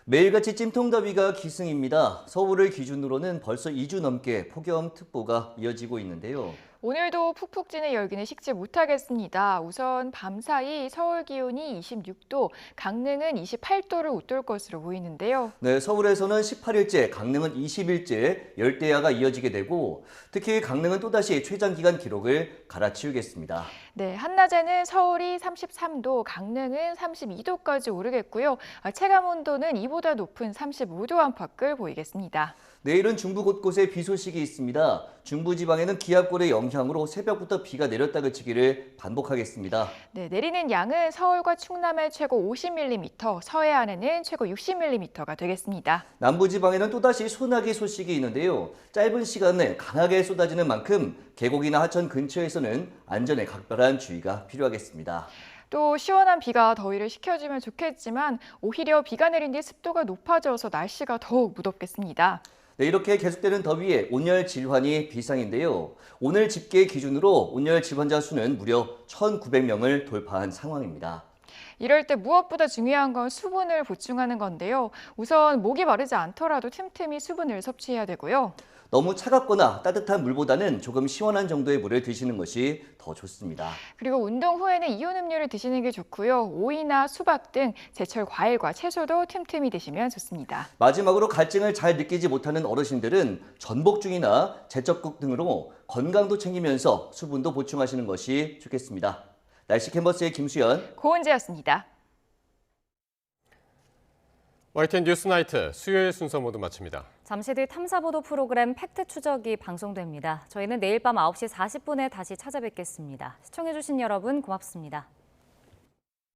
매일같이 찜통더위가 기승입니다. 서울을 기준으로는 벌써 2주 넘게 폭염특보가 이어지고 있는데요. 오늘도 푹푹 찌는 열기는 식지 못하겠습니다. 우선 밤사이 서울 기온이 26도, 강릉은 28도를 웃돌 것으로 보이는데요. 네, 서울에서는 18일째, 강릉은 20일째 열대야가 이어지게 되고 특히 강릉은 또다시 최장기간 기록을 갈아치우겠습니다. 네, 한낮에는 서울이 33도, 강릉은 32도까지 오르겠고요. 체감온도는 이보다 높은 35도 안팎을 보이겠습니다. 내일은 중부 곳곳에 비 소식이 있습니다. 중부지방에는 기압골의 영향으로 새벽부터 비가 내렸다 그치기를 반복하겠습니다. 네, 내리는 양은 서울과 충남에 최고 50mm, 서해안에는 최고 60mm가 되겠습니다. 남부지방에는 또다시 소나기 소식이 있는데요. 짧은 시간에 강하게 쏟아지는 만큼 계곡이나 하천 근처에서는 안전에 각별한 주의가 필요하겠습니다. 또 시원한 비가 더위를 식혀주면 좋겠지만 오히려 비가 내린 뒤 습도가 높아져서 날씨가 더욱 무덥겠습니다. 네, 이렇게 계속되는 더위에 온열 질환이 비상인데요. 오늘 집계 기준으로 온열 질환자 수는 무려 1,900명을 돌파한 상황입니다. 이럴 때 무엇보다 중요한 건 수분을 보충하는 건데요. 우선 목이 마르지 않더라도 틈틈이 수분을 섭취해야 되고요. 너무 차갑거나 따뜻한 물보다는 조금 시원한 정도의 물을 드시는 것이 더 좋습니다. 그리고 운동 후에는 이온 음료를 드시는 게 좋고요. 오이나 수박 등 제철 과일과 채소도 틈틈이 드시면 좋습니다. 마지막으로 갈증을 잘 느끼지 못하는 어르신들은 전복죽이나 제첩국 등으로 건강도 챙기면서 수분도 보충하시는 것이 좋겠습니다. 날씨 캔버스의 김수연, 고은재였습니다. YTN 뉴스나이트 수요일 순서 모두 마칩니다. 잠시 뒤 탐사보도 프로그램 팩트 추적이 방송됩니다. 저희는 내일 밤 9시 40분에 다시 찾아뵙겠습니다. 시청해주신 여러분 고맙습니다.